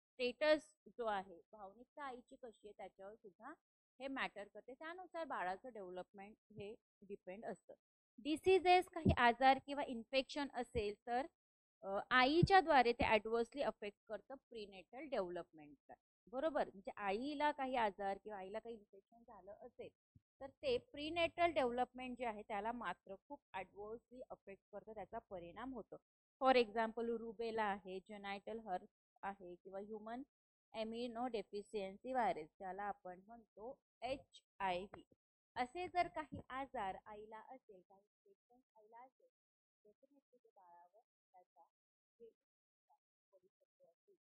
स्टेटस जो आहे, भावनिकता आईची कशी आहे त्याच्यावर सुद्धा हे मॅटर करते. त्यानुसार बाळाचं डेव्हलपमेंट हे डिपेंड असतं. डिसीजेस, काही आजार किंवा इन्फेक्शन असेल तर आईच्या द्वारे ते ॲडव्हर्सली अफेक्ट करतं प्रीनेटल डेव्हलपमेंटला. बरोबर, म्हणजे आईला काही आजार किंवा आईला काही इन्फेक्शन झालं असेल तर ते प्रीनेटल डेव्हलपमेंट जे आहे त्याला मात्र खूप ॲडव्हर्सली अफेक्ट करतं, त्याचा परिणाम होतो. फॉर एक्झाम्पल रुबेला आहे, जेनायटल हर्ट आहे किंवा ह्युमन एम्युनो डेफिशियन्सी व्हायरस ज्याला आपण म्हणतो HIV. असे जर काही आजार आईला असेल, काही इन्फेक्शन आईला असेल, डेफिनेटली ते बाळावर त्याचा पडू शकतो असेल.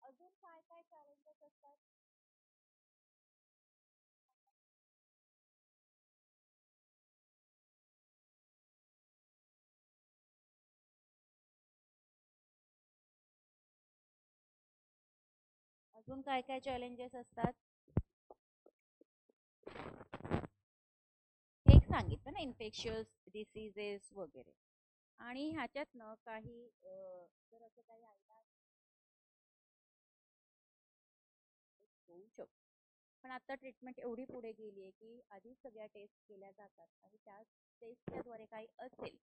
अजून काय काय चॅलेंजेस असतात. अजून काय काय चॅलेंजेस असतात? हे एक सांगितलं ना, इन्फेक्शियस डिसीजेस वगैरे. आणि ह्याच्यातनं काही जर असं काही आयडिया होऊ शकतो. पण आता ट्रीटमेंट एवढी पुढे गेली आहे की आधीच सगळ्या टेस्ट केल्या जातात आणि त्या टेस्टच्या द्वारे काही असेल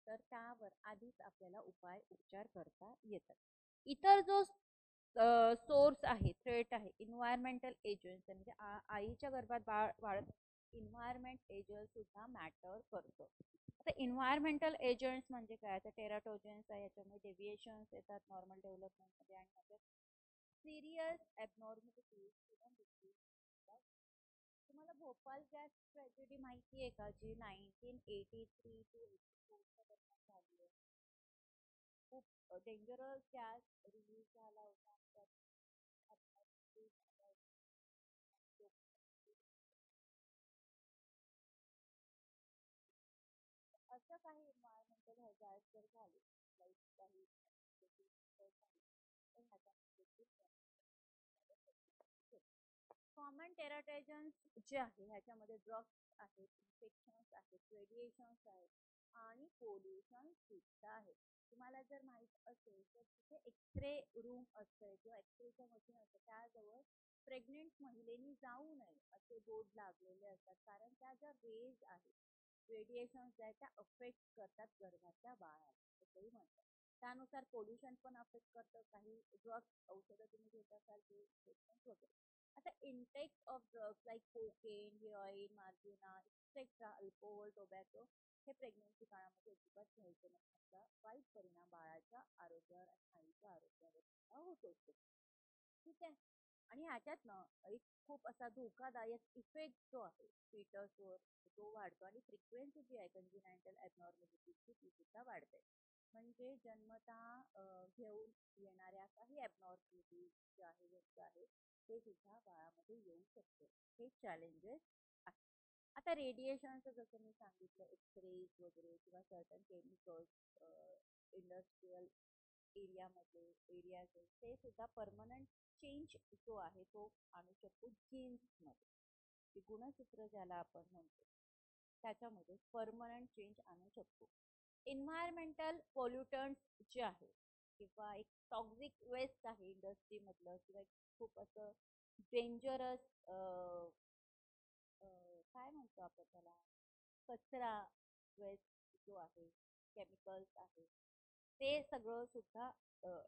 तर त्यावर आधीच आपल्याला उपचार करता येतात. इतर जो सोर्स आहे, थ्रेट आहे, इन्व्हायरमेंटल एजंट्स म्हणजे आईच्या गर्भात बाळ वाढत इन्व्हायरमेंट एजंट सुद्धा मॅटर करतो. आता इन्व्हायरमेंटल एजंट्स म्हणजे काय, तर टेराटोजेन्स आहे, याच्यामध्ये डेव्हिएशन्स येतात नॉर्मल डेव्हलपमेंटमध्ये आणि त्याच्यात सिरियस ॲबनॉर्मॅलिटीज इव्हन डिसीज. तुम्हाला भोपाल गॅस ट्रॅजेडी माहिती आहे का, जी 1983 टू 84च्या दरम्यान झाली आहे? खूप डेंजरस गॅस रिलीज झाला होता. असं काही एन्व्हायरमेंटल हॅझार्ड जर झाले, लाईक काही कॉमन टेराटॉजन्स जे आहे ह्याच्यामध्ये ड्रग्स आहेत, इन्फेक्शन्स आहेत, रेडिएशन्स आहेत आणि पोल्युशन सुद्धा आहे. तुम्हाला जर माहित असेल तर तिथे एक्सरे रूम असते किंवा एक्सरेचं मशीन असतं, त्याजवळ प्रेग्नेंट महिलेनी जाऊ नये असे बोर्ड लागलेले असतात. कारण त्या ज्या रेज आहेत, रेडिएशन्स ज्या आहेत त्या अफेक्ट करतात गर्भाच्या बाळाला असंही म्हणतात. त्यानुसार पोल्युशन पण अफेक्ट करतं. काही ड्रग्स औषधं तुम्ही घेत असाल ते ट्रीटमेंट वगैरे. आता intake of drugs like cocaine, heroin, marijuana etcetera, alcohol, tobacco हे प्रेग्नन्सी काळामध्ये अजिबात घ्यायचे नाही. त्याचा वाईट परिणाम बाळाच्या आरोग्यावर आणि आईच्या आरोग्यावर सुद्धा होत असतो. ठीक आहे. आणि ह्याच्यातनं एक खूप असा धोकादायक इफेक्ट जो आहे फिटसवर तो वाढतो आणि फ्रिक्वेन्सी जी आहे कंजिनायटल ॲबनॉर्मॅलिटीजची ती सुद्धा वाढते. म्हणजे जन्मता घेऊन येणाऱ्या काही ॲबनॉर्मॅलिटीज जे आहे जे आहे ते सुद्धा बाळामध्ये येऊ शकते. हे चॅलेंजेस आहेत. आता रेडिएशनचं जसं मी सांगितलं, एक्सरेज वगैरे किंवा सर्टन केमिकल्स इंडस्ट्रियल एरियामध्ये एरियाज ते सुद्धा परमनंट चेंज जो आहे तो आणू शकतो जीन्समध्ये. गुणसूत्र ज्याला आपण म्हणतो त्याच्यामध्ये परमनंट चेंज आणू शकतो. एन्व्हायरमेंटल पोल्युटंट्स जे आहे किंवा एक टॉक्झिक वेस्ट आहे इंडस्ट्रीमधलं किंवा खूप असं डेंजरस काय म्हणतो आपण त्याला, कचरा वेस्ट जो आहे, केमिकल्स आहे, ते सगळं सुद्धा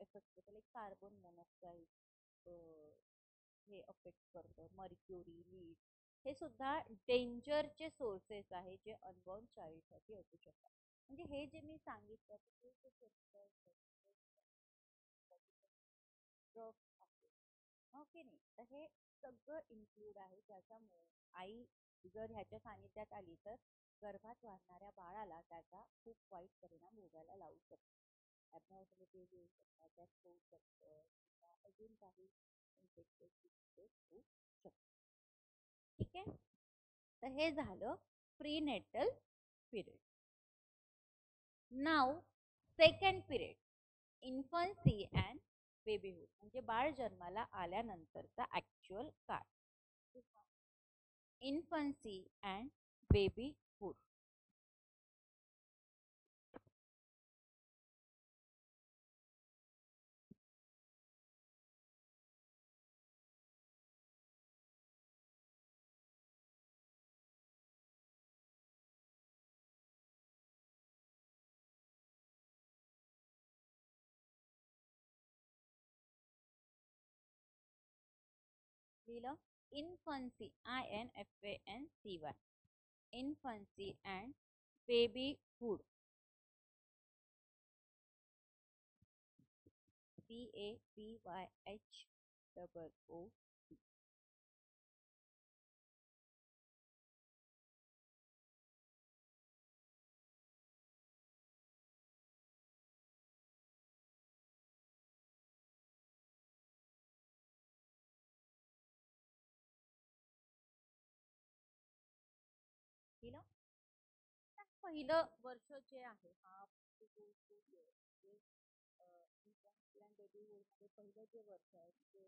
इफेक्ट होतं. लाईक कार्बन मोनॉक्साईड हे अफेक्ट करतं, मर्क्युरी, लीड हे सुद्धा डेंजरचे सोर्सेस आहे जे अनबॉर्न चाइल्डसाठी असू शकतात. म्हणजे हे जे मी सांगितलं ते ड्रग्स आहे, हो की नाही, तर हे सगळं इन्क्लूड आहे. ज्याच्यामुळे आई जर ह्याच्या सानिध्यात आली तर गर्भात वाढणाऱ्या बाळाला त्याचा खूप वाईट परिणाम भोगायला लावू शकतो. ॲबनॉर्मॅलिटीज येऊ शकतात, त्यात होऊ शकतं किंवा अजून काही इन्फेक्शियस डिसीजेस होऊ शकतात. ठीक आहे. तर हे झालं प्रीनेटल पिरियड. नाव second period, infancy and babyhood म्हणजे बाळ जन्माला आल्यानंतरचा ॲक्च्युअल काळ. Infancy and babyhood. लिहिलं infancy, INFANCY, infancy and babyhood, BABYHOOD. लिहिलं. पहिलं वर्ष जे आहे हा म्हणजे इन्फन्सी अँड बेबीहूड मध्ये पहिलं जे वर्ष आहे ते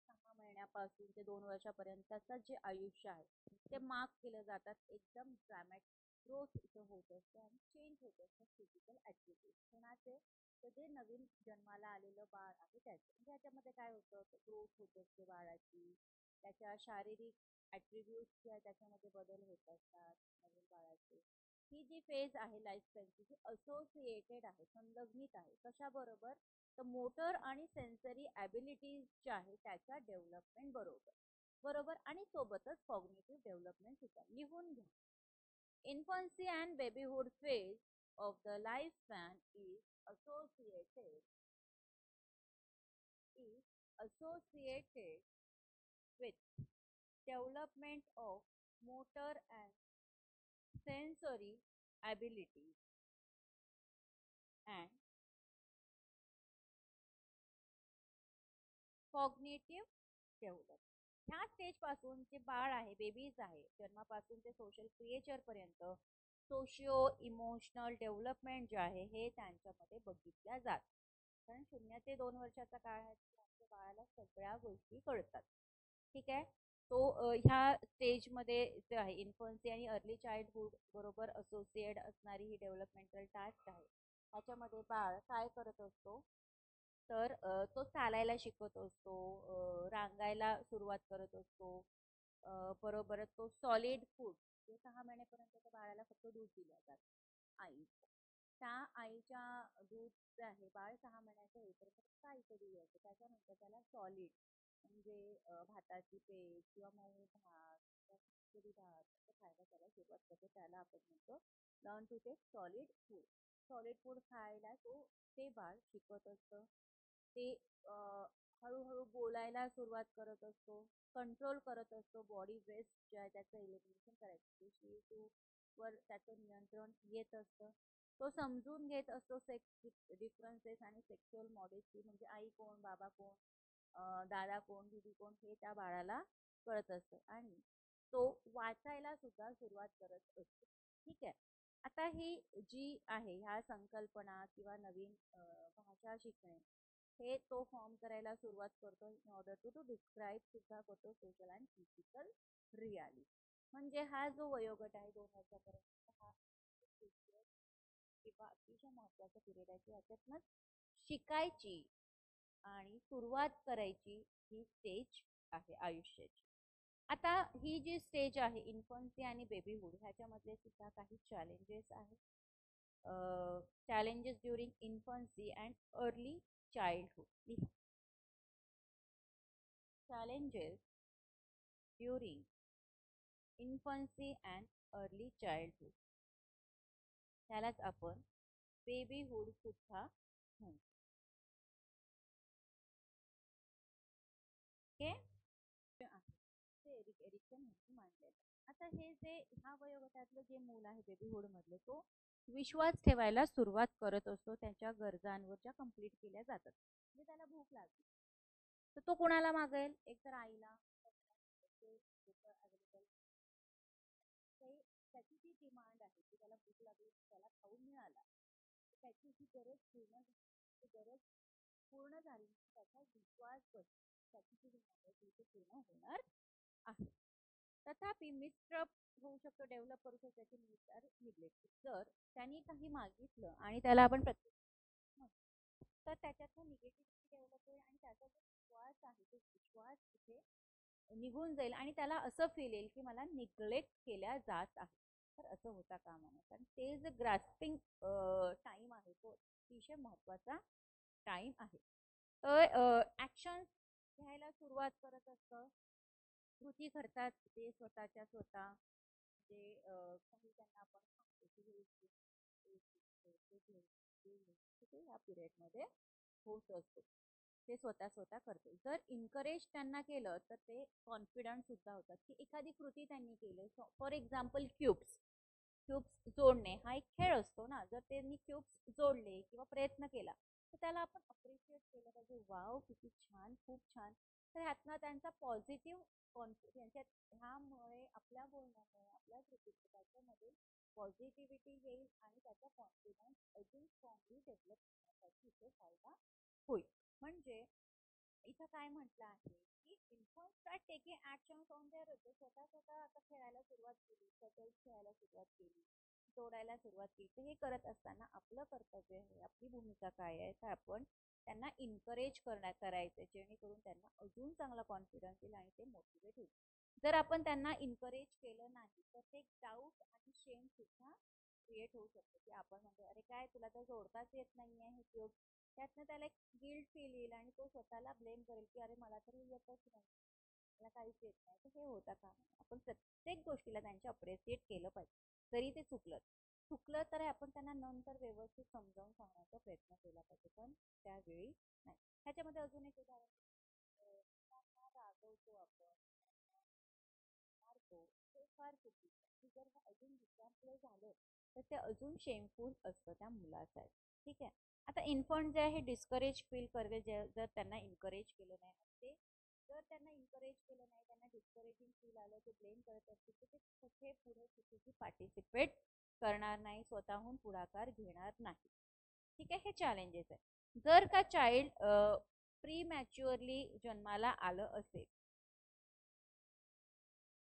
6 महिन्यापासून ते 2 वर्षापर्यंतचं जे आयुष्य आहे ते मार्क केलं जातात. एकदम ड्रॅमॅटिक ग्रोथ इथं होत असते आणि चेंज होत असतं फिजिकल ऍक्टिव्हिटीज कोणाचे. तर जे नवीन जन्माला आलेलं बाळ आहे त्याचे म्हणजे ह्याच्यामध्ये काय होतं, ग्रोथ होत असते बाळाची, त्याच्या शारीरिक ऍट्रिब्यूट जे आहे त्याच्यामध्ये बदल होत असतात नवीन बाळाचे. ही जी फेज आहे लाईफ स्टाईलची जी असोसिएटेड आहे, संलग्नित आहे कशाबरोबर, तर मोटर आणि सेन्सरी ॲबिलिटीज जे आहे त्याच्या डेव्हलपमेंट बरोबर बरोबर आणि सोबतच कॉग्निटिव्ह डेव्हलपमेंट सुद्धा. लिहून घ्या. Infancy and babyhood phase of the life span is associated with development of motor and sensory abilities and cognitive development. ह्या स्टेज पासून जे बाळ आहे, बेबीज आहे, जन्मापासून ते सोशल क्रिएचर पर्यंत सोशिओ इमोशनल डेव्हलपमेंट जे आहे हे त्यांच्यामध्ये बघितल्या जातात. कारण 0 ते 2 वर्षाचा काळ आहे त्याच्या बाळाला सगळ्या गोष्टी कळतात. ठीक आहे. तो ह्या स्टेजमध्ये जे आहे इन्फन्सी आणि अर्ली चाइल्डहुड बरोबर असोसिएट असणारी ही डेव्हलपमेंटल टास्क आहे. त्याच्यामध्ये बाळ काय करत असतो, तर तो चालायला शिकत असतो, रांगायला सुरुवात करत असतो, बरोबरच तो सॉलिड फूड जे 6 महिन्यापर्यंत त्या बाळाला फक्त दूध दिलं जातं आईचं. त्या आईच्या दूध जे आहे बाळ 6 महिन्याचं होईपर्यंत फक्त आईचं दूध असतं. त्याच्यानंतर त्याला सॉलिड म्हणजे भाताची पेज किंवा मऊ भात किंवा खिचडी भात असं खायला त्याला सुरुवात करतो. त्याला आपण म्हणतो learn to take solid food. Solid food खायला ते बाळ शिकत असतं. ते हळूहळू बोलायला सुरुवात करत असतो, कंट्रोल करत असतो बॉडी वेस्ट जे आहे त्याचं एलिमिनेशन करायचं वर त्याचं नियंत्रण येत असतं. तो समजून घेत असतो सेक्स डिफरन्सेस आणि सेक्शुअल मॉडेस्टी म्हणजे आई कोण, बाबा कोण, दादा कोण, दीदी कोण हे त्या बाळाला कळत असतं आणि तो वाचायला सुद्धा सुरुवात करत असतो. ठीक आहे. आता ही जी आहे ह्या संकल्पना किंवा नवीन भाषा शिकणे हे तो फॉर्म करायला सुरुवात करतो इन ऑर्डर टू डिस्क्राईब सुद्धा करतो सोशल अँड फिजिकल रियालिटी. म्हणजे हा जो वयोगट आहे 2 वर्षापर्यंत हा किंवा अतिशय महत्वाचा पिरियड आहे की याच्यातनं शिकायची आणि सुरुवात करायची ही स्टेज आहे आयुष्याची. आता ही जी स्टेज आहे इन्फन्सी आणि बेबीहुड ह्याच्यामधले सुद्धा काही चॅलेंजेस आहेत. challenges during infancy and early childhood. Challenges during infancy and early childhood. त्यालाच आपण बेबीहुड सुद्धा म्हणतो. ओके. एरिक्सन यांनी मांडलेलं. आता हे जे ह्या वयोगटातलं जे मूल आहे बेबीहुड मधलं तो विश्वास ठेवायला सुरुवात करत असतो त्याच्या गरजांवर ज्या कंप्लीट केल्या जातात. म्हणजे त्याला भूक लागली तर तो कुणाला मागेल, एक तर आईला. त्याची जी डिमांड आहे की त्याला भूक लागली त्याला खाऊ मिळाला त्याची ही गरज पूर्ण झाली त्याचा विश्वास बसतो त्याची जी डिमांड आहे ती पूर्ण होणार आहे. तथापि मिसट्रस्ट होऊ शकतो, डेव्हलप करू शकतो त्याची नीड आर निग्लेक्ट. जर त्यांनी काही मागितलं आणि त्याला आपण तर त्याच्यातनं निगेटिव्हिटी डेव्हलप होईल आणि त्याचा जो विश्वास आहे तो विश्वास तिथे निघून जाईल आणि त्याला असं फील येईल की मला निग्लेक्ट केल्या जात आहे. तर असं होता कामा नये. कारण ते जे ग्रास्पिंग टाइम आहे तो अतिशय महत्वाचा टाइम आहे. तर ऍक्शन्स घ्यायला सुरुवात करत असतं, कृती करतात ते स्वतःच्या स्वतः. म्हणजे काही त्यांना आपण या पिरियडमध्ये होत असतो ते स्वतः करते. जर इनकरेज त्यांना केलं तर ते कॉन्फिडंट सुद्धा होतात की एखादी कृती त्यांनी केली. फॉर एक्झाम्पल क्यूब्स जोडणे हा एक खेळ असतो ना. जर त्यांनी क्यूब्स जोडले किंवा प्रयत्न केला तर त्याला आपण अप्रिशिएट केलं पाहिजे. वाव किती छान, खूप छान. तर ह्यातनं त्यांचा पॉझिटिव्ह कॉन्फिडन्स ह्यामुळे आपल्या बोलण्यामुळे आपल्या कृतीमुळे त्याच्यामध्ये पॉझिटिव्हिटी येईल आणि त्याचा कॉन्फिडन्स अजून स्ट्रॉंगली डेव्हलप करण्यासाठी इथे फायदा होईल. म्हणजे इथं काय म्हटलं आहे की infant start taking actions on their स्वतः स्वतः आता खेळायला सुरुवात केली, पजल्स खेळायला सुरुवात केली, जोडायला सुरुवात केली. तर हे करत असताना आपलं कर्तव्य आहे, आपली भूमिका काय आहे, तर आपण त्यांना इन्करेज करायचं, जेणेकरून त्यांना अजून चांगला कॉन्फिडन्स येईल आणि ते मोटिवेट होईल. जर आपण त्यांना इन्करेज केलं नाही तर ते डाऊट आणि शेम सुद्धा क्रिएट होऊ शकतो, की आपण म्हणतो अरे काय तुला तर जोडताच येत नाहीये हे क्यूब. त्यातनं त्याला एक गिल्ट फील येईल आणि तो स्वतःला ब्लेम करेल की अरे मला तर हे येतच नाही, मला काहीच येत नाही. तर हे होता का आपण प्रत्येक गोष्टीला त्यांच्या अप्रिशिएट केलं पाहिजे, जरी ते चुकलं चुकलं तर आपण त्यांना नंतर व्यवस्थित समजावून सांगण्याचा प्रयत्न केला पाहिजे, पण त्यावेळी नाही. ह्याच्यामध्ये अजून एक उदाहरण, मुलांना रागवतो आपण, मारतो, ते फार चुकीचं आहे. जर हे अजून दुसऱ्यांपुढे झालं तर ते अजून शेमफुल असतं त्या मुलासाठी. ठीक आहे. आता इन्फंट जे आहे डिस्करेज फील करवे, जर त्यांना इन्करेज केलं नाही ते, जर त्यांना इन्करेज केलं नाही, त्यांना डिस्करेजिंग फील आलं, ते ब्लेम करत असतील तर ते कुठे पुढे कुठेही पार्टिसिपेट करणार नाही, स्वतःहून पुढाकार घेणार नाही. ठीक आहे. हे चॅलेंजेस आहे. जर का चाइल्ड प्री मॅच्युअरली जन्माला आलं असेल,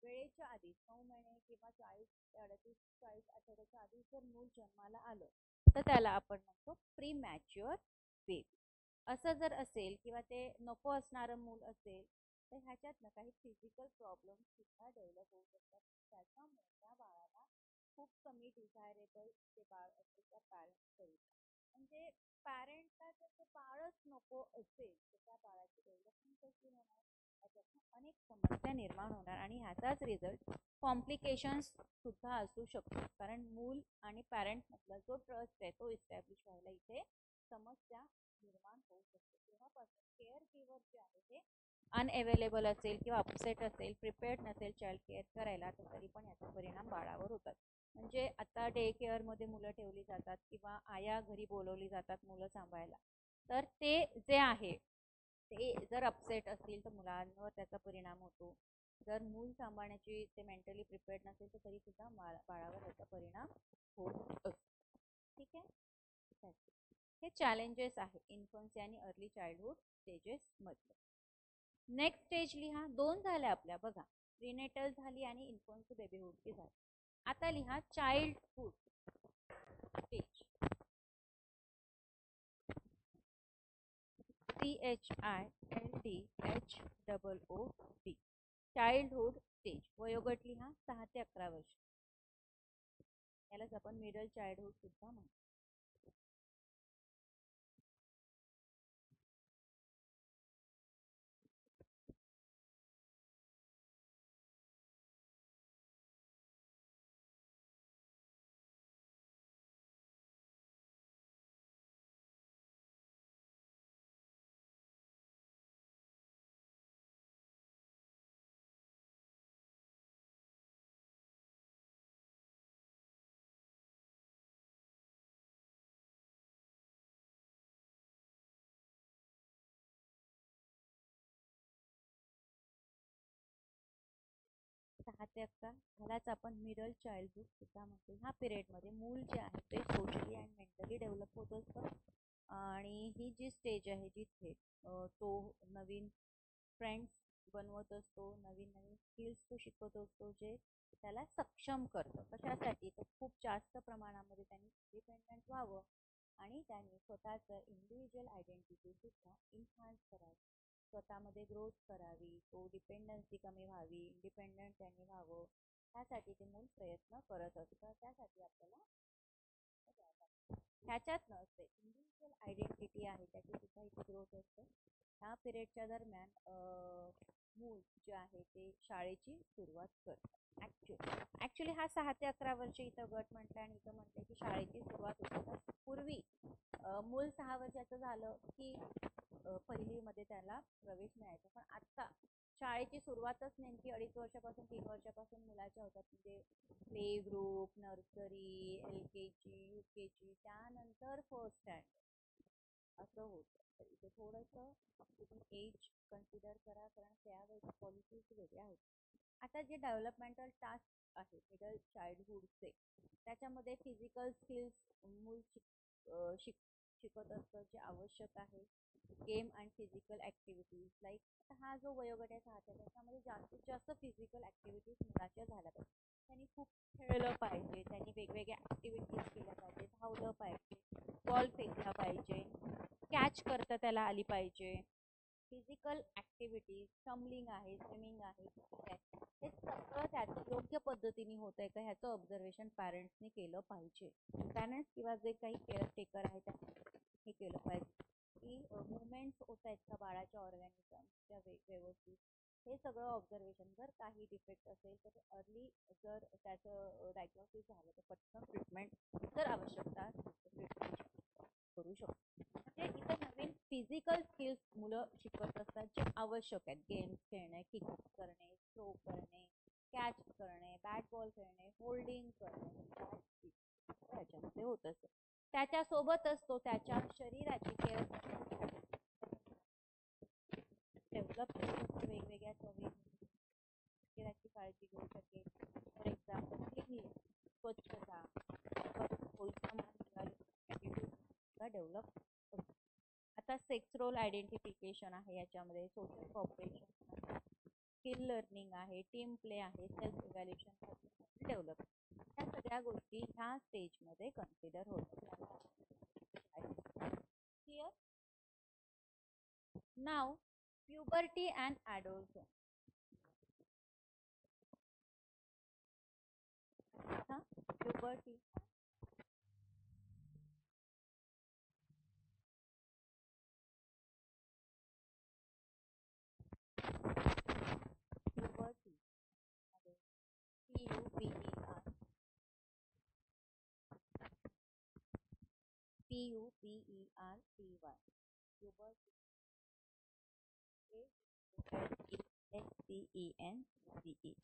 वेळेच्या आधी 9 महिने किंवा 40 आठवड्याच्या आधी जर मूल जन्माला आलं तर त्याला आपण म्हणतो प्री मॅच्युअर बेबी. असं जर असेल किंवा ते नको असणारं मूल असेल तर ह्याच्यात ना काही फिजिकल प्रॉब्लेम सुद्धा डेव्हलप होऊ शकतात. त्याच्यामुळे त्या बाळाला खूप कमी डिझायरेबल ते बाळ असेल त्या पॅरेंट्सकरिता. म्हणजे पॅरेंटला जर ते बाळच नको असेल तर त्या बाळाची डेव्हलपमेंट कशी होणार, त्याच्यातून अनेक समस्या निर्माण होणार आणि ह्याचाच रिझल्ट कॉम्प्लिकेशन्स सुद्धा असू शकतो. कारण मूल आणि पॅरेंट मधला जो ट्रस्ट आहे तो इस्टॅब्लिश व्हायला इथे समस्या निर्माण होऊ शकते. तेव्हापासून केअर गिव्हर जे आहे ते अनअवेलेबल असेल किंवा अपसेट असेल, प्रिपेअर्ड नसेल चाइल्ड केअर करायला, तर तरी पण याचा परिणाम बाळावर होतात. म्हणजे आता डे केअर मध्ये मुलं ठेवली जातात किंवा आया घरी बोलवली जातात मुलं सांभाळायला, तर ते जे आहे ते जर अपसेट असतील तर मुलांवर त्याचा परिणाम होतो. जर मूल सांभाळण्याची ते मेंटली प्रिपेअर्ड नसेल तर तरी सुद्धा बाळावर त्याचा परिणाम होत असतो. ठीक आहे. हे चॅलेंजेस आहे इन्फन्सी आणि अर्ली चाइल्डहुड स्टेजेस मधले. नेक्स्ट स्टेज लिहा. दोन झाल्या आपल्या बघा, प्रीनेटल झाली आणि इन्फन्सी बेबीहुडची झाली. आता लिहा childhood stage. CHILDHOOD. Childhood stage. वयोगट लिहा 6 ते 11 वर्ष. यालाच आपण मिडल चाइल्डहुड सुद्धा म्हणतो. सहा ते 11 ह्यालाच आपण मिडल चाइल्डहुड सुद्धा म्हणतो. ह्या पिरियड मध्ये मूल जे आहे ते सोशली अँड मेंटली डेव्हलप होत असतं आणि ही जी स्टेज आहे जिथे तो नवीन फ्रेंड्स बनवत असतो, नवीन नवीन स्किल्स तो शिकत असतो, जे त्याला सक्षम करतं. कशासाठी तर खूप जास्त प्रमाणामध्ये त्यांनी इंडिपेंडंट व्हावं आणि त्यांनी स्वतःचं इंडिव्हिज्युअल आयडेंटिटी सुद्धा इन्हान्स करावी, स्वतःमध्ये ग्रोथ करावी, तो डिपेंडन्सी कमी व्हावी, इंडिपेंडंट त्यांनी व्हावं, त्यासाठी ते मूल प्रयत्न करत असतं. त्यासाठी आपल्याला ह्याच्यात नसते इंडिव्हिज्युअल आयडेंटिटी आहे त्याची सुद्धा इथे ग्रोथ असते. ह्या पिरियडच्या दरम्यान मूल जे आहे ते शाळेची सुरुवात करतं. ऍक्च्युली हा 6 ते 11 वर्ष इथं गट म्हटलं आणि इथं म्हटलं की शाळेची सुरुवात होते. पूर्वी मूल 6 वर्षाचं झालं की पहिलीमध्ये त्याला प्रवेश मिळायचा, पण आता शाळेची सुरुवातच नेमकी 2.5 वर्षापासून 3 वर्षापासून मुलाच्या होतात. म्हणजे play group, nursery, LKG, UKG, त्यानंतर फर्स्ट स्टँडर्ड असं होतं. तर इथे थोडंसं तुम्ही एज कन्सिडर करा, कारण त्यावेळेस पॉलिसीज वेगळ्या होत्या. आता जे डेव्हलपमेंटल टास्क आहे मिडल चाइल्डहुडचे, त्याच्यामध्ये फिजिकल स्किल्स मूल शिकत असतं जे आवश्यक आहे. Game and physical activities like हा जो वयोगट आहे 6 त्याच्यामध्ये जास्तीत जास्त फिजिकल ॲक्टिव्हिटीज मुलाच्या झाल्या पाहिजे. त्यांनी खूप खेळलं पाहिजे, त्यांनी वेगवेगळ्या ॲक्टिव्हिटीज केल्या पाहिजे, धावलं पाहिजे, बॉल फेकला पाहिजे, कॅच करता त्याला आली पाहिजे. फिजिकल ॲक्टिव्हिटीज टम्बलिंग आहे, स्विमिंग आहे, ठीक आहे, हे सगळं त्याचं योग्य पद्धतीने होत आहे का ह्याचं ऑब्झर्वेशन पॅरेंट्सनी केलं पाहिजे. पॅरेंट्स किंवा जे काही केअरटेकर आहे त्यांनी हे केलं पाहिजे की मुवमेंट्स होत आहेत का बाळाच्या ऑर्गॅनिझमच्या व्यवस्थित, हे सगळं ऑब्झर्वेशन. जर काही डिफेक्ट असेल तर अर्ली जर त्याचं डायग्नोसिस झालं तर पटकन ट्रीटमेंट जर आवश्यकता ट्रीटमेंट करू शकतो. म्हणजे इथं नवीन फिजिकल स्किल्स मुलं शिकत असतात जे आवश्यक आहेत. गेम्स खेळणे, किक करणे, थ्रो करणे, कॅच करणे, बॅट बॉल खेळणे, होल्डिंग करणे, याच्यामध्ये होत असतं. त्याच्यासोबतच तो त्याच्या शरीराची केअर डेव्हलप वेगवेगळ्या सवयी शरीराची काळजी घेऊ शकेल. फॉर एक्झाम्पल क्लिनिंग, स्वच्छता, डेव्हलप होतो. आता सेक्स रोल आयडेंटिफिकेशन आहे याच्यामध्ये, सोशल कॉपरेशन, स्किल लर्निंग आहे, टीम प्ले आहे, सेल्फ इव्हॅल्युएशन डेव्हलप. ह्या सगळ्या गोष्टी ह्या स्टेजमध्ये कन्सिडर होतात. क्लिअर? नाव puberty and adolescence. Puberty puberty, PUBER, PUBERTY, puberty, ASCENCE.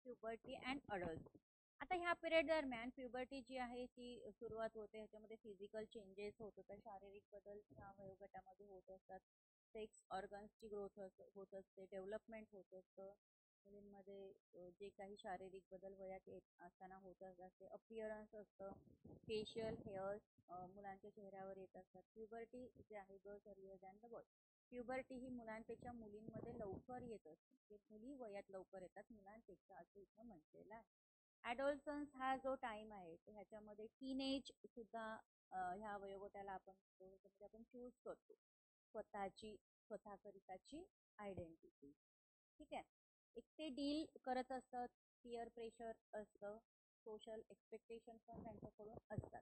Puberty and adult. आता ह्या पिरियड दरम्यान प्युबर्टी जी आहे ती सुरुवात होते. ह्याच्यामध्ये फिजिकल चेंजेस होत होतात, शारीरिक बदल ह्या वयोगटामध्ये होत असतात. सेक्स ऑर्गन्सची ग्रोथ होत असते, डेव्हलपमेंट होत असतं. मुलींमध्ये जे काही शारीरिक बदल वयात येत असताना होत असतात ते अपिअरन्स असतं, फेशियल हेअर्स मुलांच्या चेहऱ्यावर येत असतात. प्युबर्टी जे आहे girls earlier than the boy. Puberty ही मुलांपेक्षा मुलींमध्ये लवकर येत असते, ते मुली वयात लवकर येतात मुलांपेक्षा असं इथं म्हटलेलं आहे. ॲडोलसन्स हा जो टाइम आहे तो ह्याच्यामध्ये टीनेज सुद्धा ह्या वयोगटाला आपण चूज करतो स्वतःकरिताची आयडेंटिटी. ठीक आहे, एक ते डील करत असतात, पिअर प्रेशर असतं, सोशल एक्सपेक्टेशन पण त्यांच्याकडून असतात.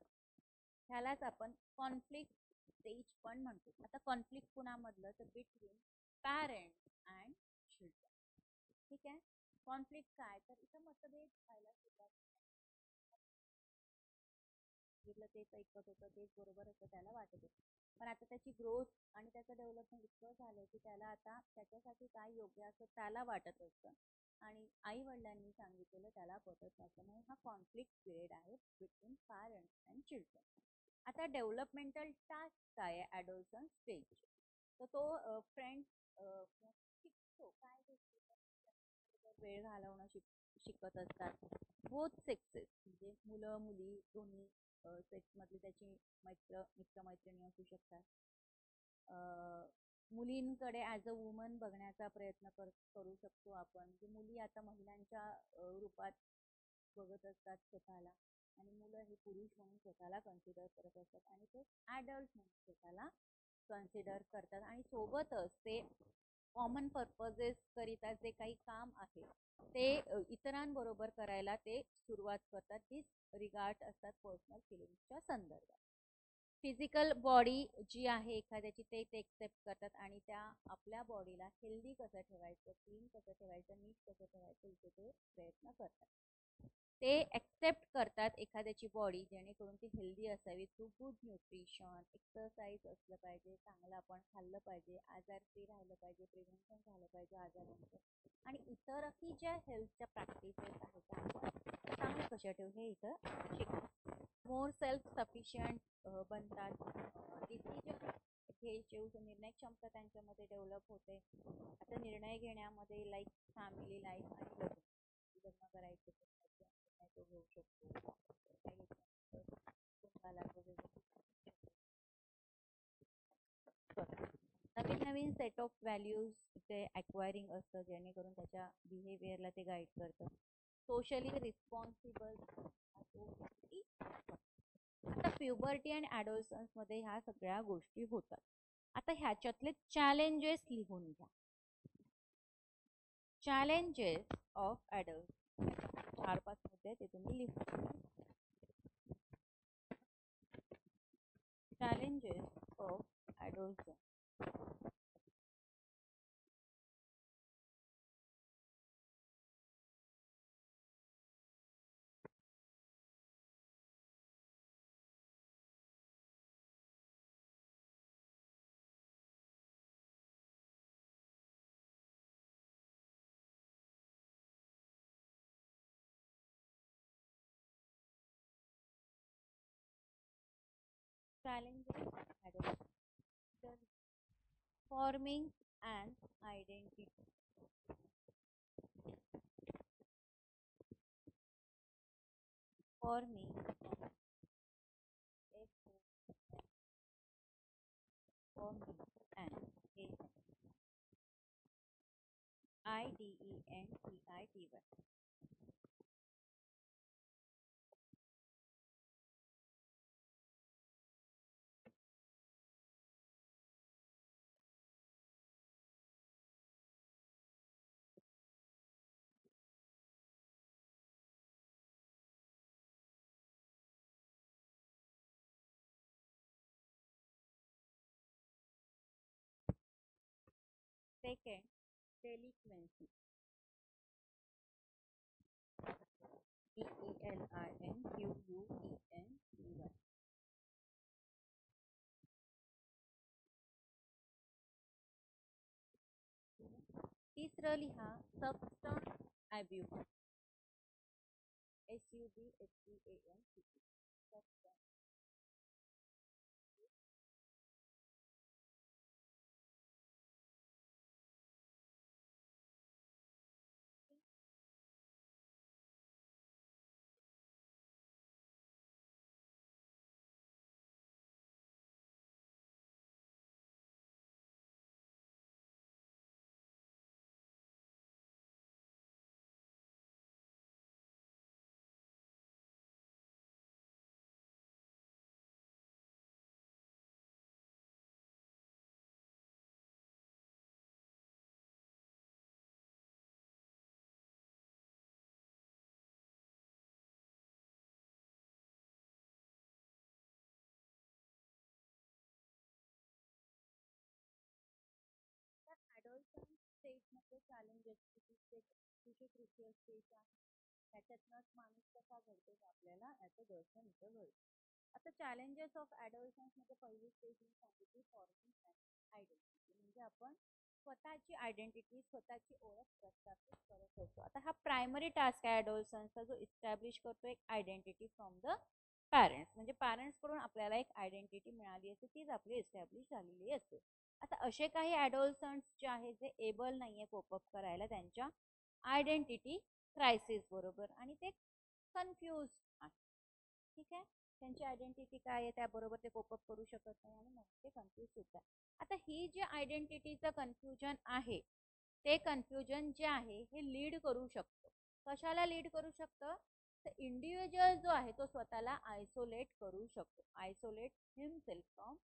ह्यालाच आपण कॉन्फ्लिक्ट स्टेज पण म्हणतो. आता कॉन्फ्लिक्ट कुणामधलं तर बिटवीन पॅरेंट्स अँड चिल्ड्रन. ठीक आहे, कॉन्फ्लिक्ट काय तर इथं मतभेद व्हायला सुरुवात, तेच ऐकत होतं तेच बरोबर असं त्याला वाटत होतं. पण आता त्याची ग्रोथ आणि त्याचं डेव्हलपमेंट इतकं झालं की त्याला आता त्याच्यासाठी काय योग्य असं त्याला वाटत असतं आणि आई वडिलांनी सांगितलेलं त्याला पटत नसतं. म्हणून हा कॉन्फ्लिक्ट पिरियड आहे बिटवीन पॅरेंट्स अँड चिल्ड्रन. आता डेव्हलपमेंटल टास्क काय आहे ॲडोलसन स्टेज, तर तो फ्रेंड्स शिकतो काय वेळ घालवणं शिकत असतात. बोथ सेक्सेस म्हणजे मुलं मुली दोन्ही सेक्समधली त्याची मित्रमैत्रिणी असू शकतात. मुलींकडे ॲज अ वुमन बघण्याचा प्रयत्न करू शकतो आपण. म्हणजे मुली आता महिलांच्या रूपात बघत असतात स्वतःला आणि मुलं हे पुरुष म्हणून स्वतःला कन्सिडर करत असतात आणि ते ॲडल्ट म्हणून स्वतःला कन्सिडर करतात आणि सोबतच ते कॉमन पर्पजेस करिता जे काही काम आहे ते इतरांबरोबर करायला ते सुरुवात करतात. दिस रिगार्ड असतात पर्सनल फिलिंग्सच्या संदर्भात. फिजिकल बॉडी जी आहे एखाद्याची ते एक्सेप्ट करतात आणि त्या आपल्या बॉडीला हेल्दी कसं ठेवायचं, क्लीन कसं ठेवायचं, नीट कसं ठेवायचं इथे ते प्रयत्न करतात. ते ॲक्सेप्ट करतात एखाद्याची बॉडी जेणेकरून ती हेल्दी असावी थ्रू गुड न्यूट्रिशन, एक्सरसाइज असलं पाहिजे, चांगलं आपण खाल्लं पाहिजे, आजार फ्री राहिलं पाहिजे, प्रिव्हेंशन झालं पाहिजे आजारांचं, आणि इतरही ज्या हेल्थच्या प्रॅक्टिसेस आहेत त्या आपण चांगलं कशा ठेवू हे इथं शिकतो. मोर सेल्फ सफिशियंट बनतात, डिसिजन घ्यायचे निर्णय क्षमता त्यांच्यामध्ये डेव्हलप होते. आता निर्णय घेण्यामध्ये लाईक फॅमिली लाईफ आणि लग्न करायचं तो घेऊ शकतो. नवीन नवीन सेट ऑफ व्हॅल्यूज ते अक्वायरिंग असतं जेणेकरून त्याच्या बिहेवियरला ते गाईड करतं. Socially responsible. आता प्युबर्टी अँड ॲडोलसन्स मध्ये ह्या सगळ्या गोष्टी होतात. आता ह्याच्यातले चॅलेंजेस लिहून घ्या. challenges of adults. 4-5 मुद्दे ते तुम्ही लिहू. challenges of adults. challenges of adults. Forming an identity. Forming forming an identity. Second, delinquency. delinquency. तिसरं लिहा substance abuse. SUBSTANCE. adolescent stage मध्ये challenges तुझे क्रुशियल स्टेज आहे त्याच्यातनंच माणूस कसा घडतो आपल्याला याचं दर्शन इथं घडतं. आता challenges of adolescence मध्ये पहिली स्टेज मी सांगितली फॉर्मिंग आयडेंटिटी, म्हणजे आपण स्वतःची आयडेंटिटी स्वतःची ओळख प्रस्थापित करत असतो. आता हा प्रायमरी टास्क आहे adolescence जो इस्टॅब्लिश करतो एक आयडेंटिटी फ्रॉम द पॅरेंट्स, म्हणजे पॅरेंट्स कडून आपल्याला एक आयडेंटिटी मिळाली असते तीच आपली इस्टॅब्लिश झालेली असते. आता असे काही ॲडोलसन्ट्स जे आहेत जे एबल नाहीये कोपअप करायला त्यांच्या आयडेंटिटी क्रायसिस बरोबर आणि ते कन्फ्यूज आहे. ठीक आहे, त्यांची आयडेंटिटी काय आहे त्याबरोबर ते कोपअप करू शकत नाही आणि मग ते कन्फ्यूज होतात. आता ही जे आयडेंटिटीचं कन्फ्युजन आहे ते कन्फ्युजन जे आहे हे लीड करू शकतं. कशाला लीड करू शकतं? तर इंडिव्हिज्युअल जो आहे तो स्वतःला आयसोलेट करू शकतो. Isolate himself from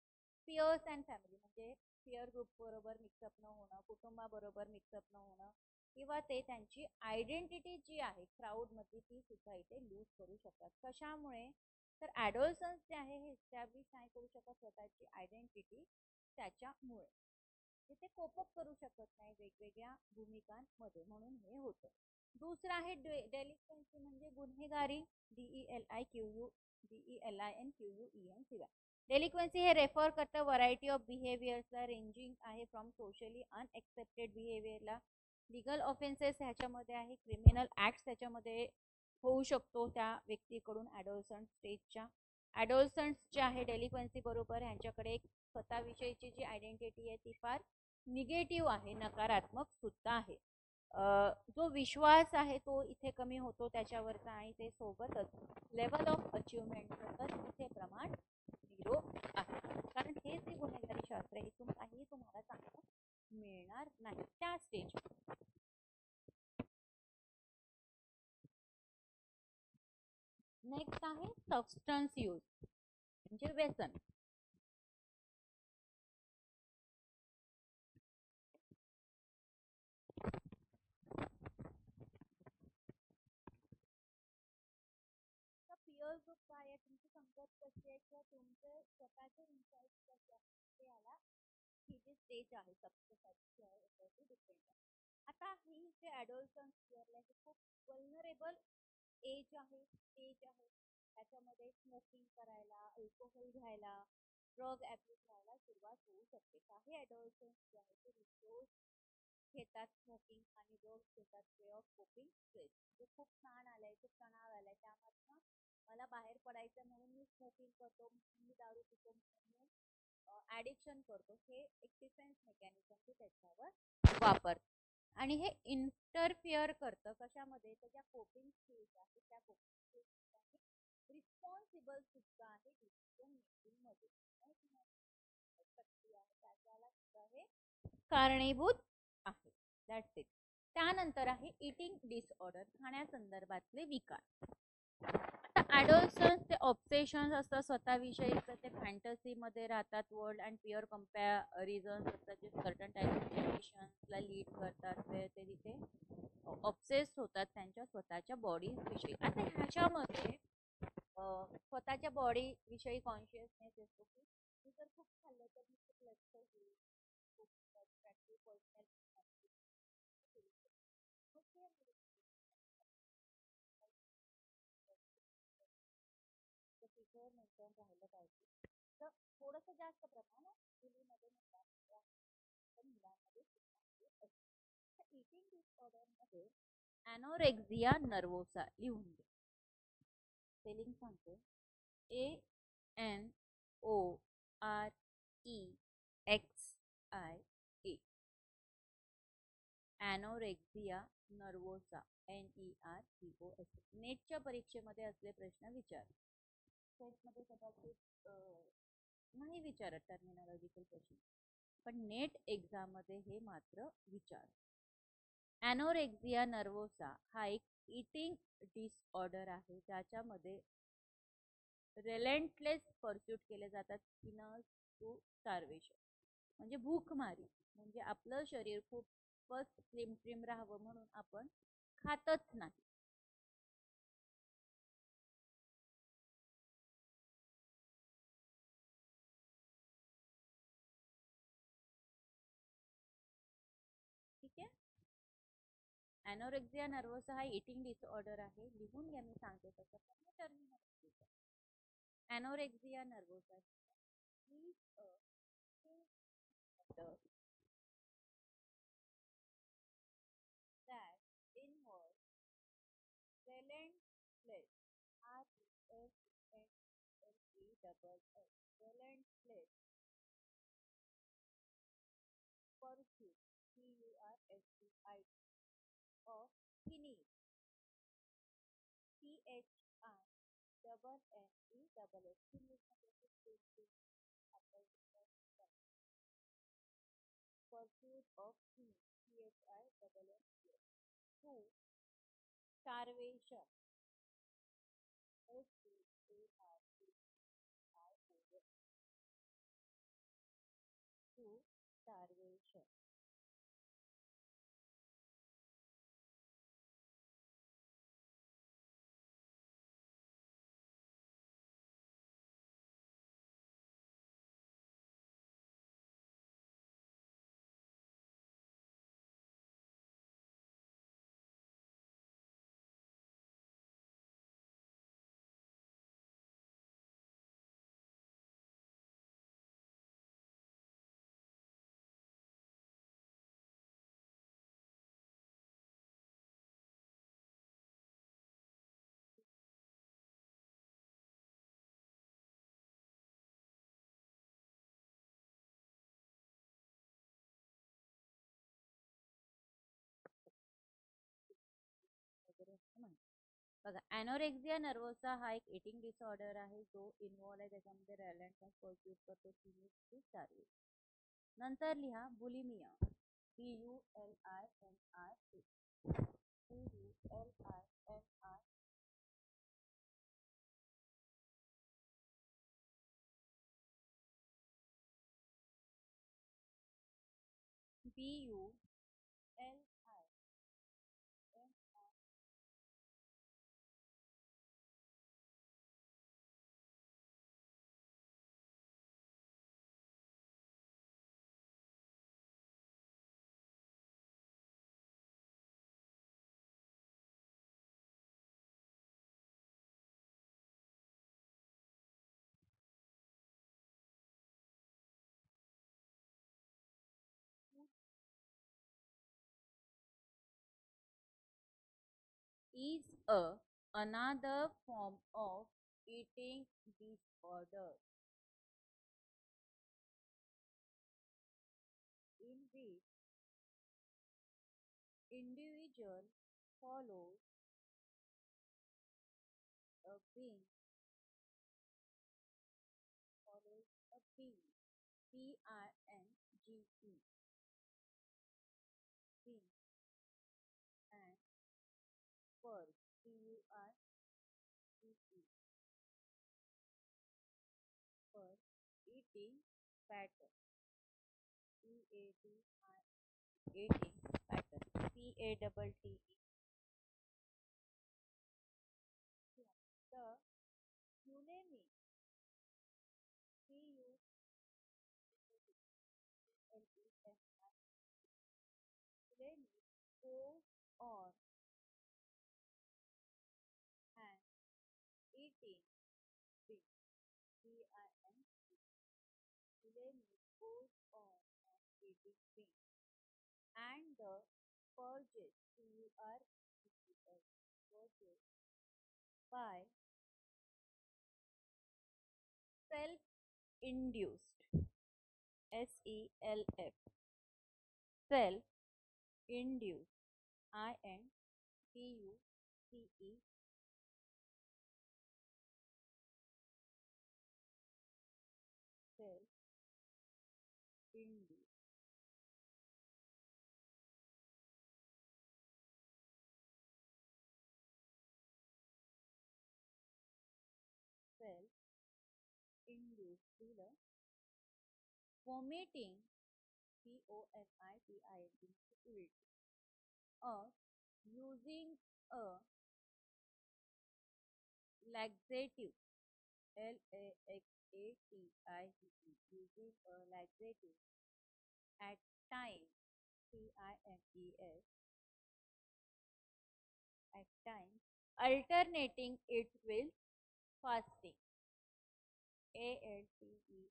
peers and family, म्हणजे पियर ग्रुप बरोबर मिक्सअप न होणं, कुटुंबाबरोबर मिक्सअप न होणं, किंवा ते त्यांची आयडेंटिटी जी आहे क्राऊड मधली ती सुद्धा इथे लूज करू शकतात. कशामुळे? तर ॲडोलसन्स जे आहे हे इस्टॅब्लिश नाही करू शकत स्वतःची आयडेंटिटी, त्याच्यामुळे ते कोपअप करू शकत नाही वेगवेगळ्या भूमिकांमध्ये, म्हणून हे होतं. दुसरा आहे डेलिक्वेन्सी म्हणजे गुन्हेगारी. DELIQUENQUEN. डेलिक्वेन्सी हे रेफर करतं व्हरायटी ऑफ बिहेवियर्सला, रेंजिंग आहे फ्रॉम सोशली अनएक्सेप्टेड बिहेवियरला. लिगल ऑफेन्सेस ह्याच्यामध्ये आहे, क्रिमिनल ऍक्ट्स त्याच्यामध्ये होऊ शकतो त्या व्यक्तीकडून ॲडोलसंट स्टेजच्या. ॲडोलसंट्स जे आहे डेलिक्वेन्सी बरोबर ह्यांच्याकडे एक स्वतःविषयीची जी आयडेंटिटी आहे ती फार निगेटिव्ह आहे, नकारात्मक सुद्धा आहे. जो विश्वास आहे तो इथे कमी होतो त्याच्यावरचा, आणि ते सोबतच लेवल ऑफ अचिव्हमेंटचं तर इथे प्रमाण 0 आहे. कारण हे जे गुन्हेगारी शास्त्र आहे इथून काहीही तुम्हाला चांगलं मिळणार नाही त्या स्टेज. नेक्स्ट आहे सबस्टन्स यूज म्हणजे व्यसन. पिअर ग्रुप काय आहे, तुमची संगत कशी आहे, किंवा तुमचे स्वतःचे इन्साइट्स कसे आहेत, ते याला ही जी स्टेज आहे सबस्टन्सची आहे याच्यावरती डिपेंड आहे. आता ही जे ॲडोलसंट पिअर आहे खूप वल्नरेबल एज आहे, स्टेज आहे. त्याच्यामध्ये स्मोकिंग करायला, अल्कोहोल घ्यायला, ड्रग ॲब्यूज व्हायला सुरुवात होऊ शकते. काही ॲडोलसंट्स जे आहे ते रिसोर्स घेतात स्मोकिंग आणि ड्रग्स घेतात वे ऑफ कोपिंग स्ट्रेस. म्हणजे खूप ताण आलाय, खूप तणाव आलाय, त्यामधनं मला बाहेर पडायचं म्हणून मी स्मोकिंग करतो, मी दारू पितो, म्हणून मी ॲडिक्शन करतो. हे एक डिफेन्स मेकॅनिझम ते त्याच्यावर वापर. आणि हे इंटरफिअर करतं कशामध्ये, तर ज्या कोपिंग स्किल्स आहेत त्या कोपिंग स्किल्स रिस्पॉन्सिबल सुद्धा आहे डिसिजन मेकिंग मध्ये. प्रक्रिया त्याच्याला सुद्धा हे कारणीभूत आहे. That's it. त्यानंतर आहे इटिंग डिसऑर्डर, खाण्यासंदर्भातले विकार. आता ॲडोलसन्स ते ऑब्सेशन असतं स्वतःविषयीचं, ते फॅन्टसीमध्ये राहतात, वर्ल्ड अँड पिअर कम्पॅरिझन्स असतात जे सर्टन टाईप ऑफ सिच्युएशन्सला लीड करतात, ते तिथे ऑब्सेस होतात त्यांच्या स्वतःच्या बॉडी विषयी. आता ह्याच्यामध्ये स्वतःच्या बॉडी विषयी कॉन्शियसनेस असतो की मी जर खूप खाल्लं तर मी खूप लठ्ठ होईल, खूप अट्रॅक्टिव्ह पर्सनॅलिटी फिगर मेंटेन राहिलं पाहिजे. तर थोडंसं जास्त प्रमाणात मुलीमध्ये मुलांमध्ये सुद्धा असते. इटिंग डिसऑर्डरमध्ये ॲनोरेक्झिया नर्वोसा लिहून घे. स्पेलिंग सांगते, ANOREXIA. ॲनोरेक्झिया nervosa NERVOS. नेटच्या परीक्षेमध्ये असले प्रश्न विचार. सेटमध्ये कदाचित नाही विचारत टर्मिनॉलॉजिकल क्वेश्चन, पण नेट एक्झाम मध्ये हे मात्र विचार. ॲनोरेक्झिया नर्वोसा हा एक इटिंग डिसऑर्डर आहे ज्याच्यामध्ये रेलेंटलेस परस्यूट केले जातात स्किनर्स टू स्टार्वेशन, म्हणजे भूकमारी. म्हणजे आपलं शरीर खूपच स्लिम राहावं म्हणून आपण खातच नाही. ठीक आहे. ॲनोरेक्झिया नर्वोसा हा इटिंग डिसऑर्डर आहे, लिहून घ्या, मी सांगते तसं. Terminology anorexia nervosa is a disorder that involves relentless relentless pursuit PURSUIT of thinning pursuit of thinning PHINNING. 2. Starvation STARVATION. 2. Starvation. बघा, ॲनोरेक्सिया नर्व्होसा हा एक इटिंग डिसऑर्डर आहे जो इन्व्हॉल्व आहे त्याच्यामध्ये रॅलेंटनेस परस्यूट करतो 3 ते 4 weeks. नंतर लिहा bulimia, BULIMIA, BULIMIA, BULIMIA. Is another form of eating disorder in which individual follows a binge follows a binge, BINGE, binge, and purge, PURGE, purge, eating pattern, PATI, eating pattern, PATTE. The bulimic, BULEMIC, bulimic goes on and eating binge, BING, bulimic goes on and eating binge, and the purges, PURGES, purges by self-induced, SELF, self-induced, INDUCE, self-induced, self-induced लिहिलं. Vomiting, VOMITING, urinary, or using a laxative, LAXATIVE, using a laxative at times, TIMES, at times, alternating it with fasting, ALTERNATING,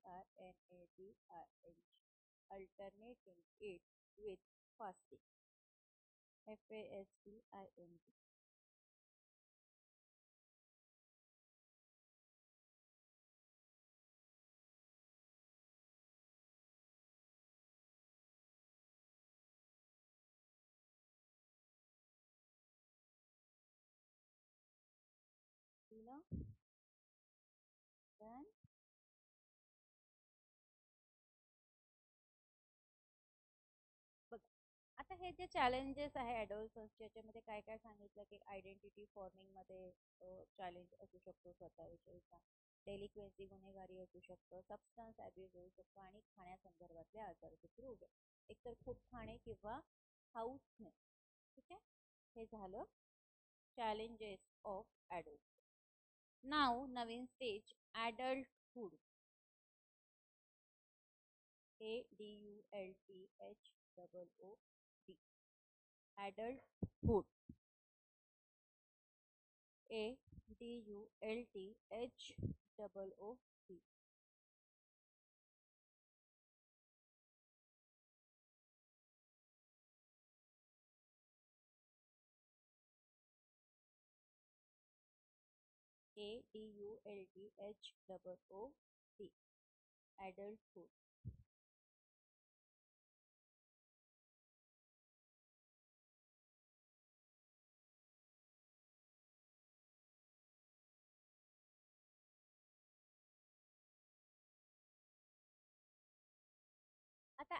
alternating it with fasting, FASTING. दिलं. Then बघ, आता हे जे चॅलेंजेस आहे ॲडोल्सन्सचे याच्यामध्ये काय काय सांगितलं की आयडेंटिटी फॉर्मिंगमध्ये चॅलेंज असू शकतो स्वतःविषयीचा, डेलिक्वेन्सी गुन्हेगारी असू शकतं, सबस्टन्स ॲब्यूज होऊ शकतो आणि खाण्यासंदर्भातले आजार सुरू होऊ शकतो, एकतर खूप खाणे किंवा हाऊसने. ठीक आहे, हे झालं challenges of adults. Now Naveen stage adulthood, ADULTHOOD, adulthood, ADULTHOOD. ADULTHOOD, adulthood.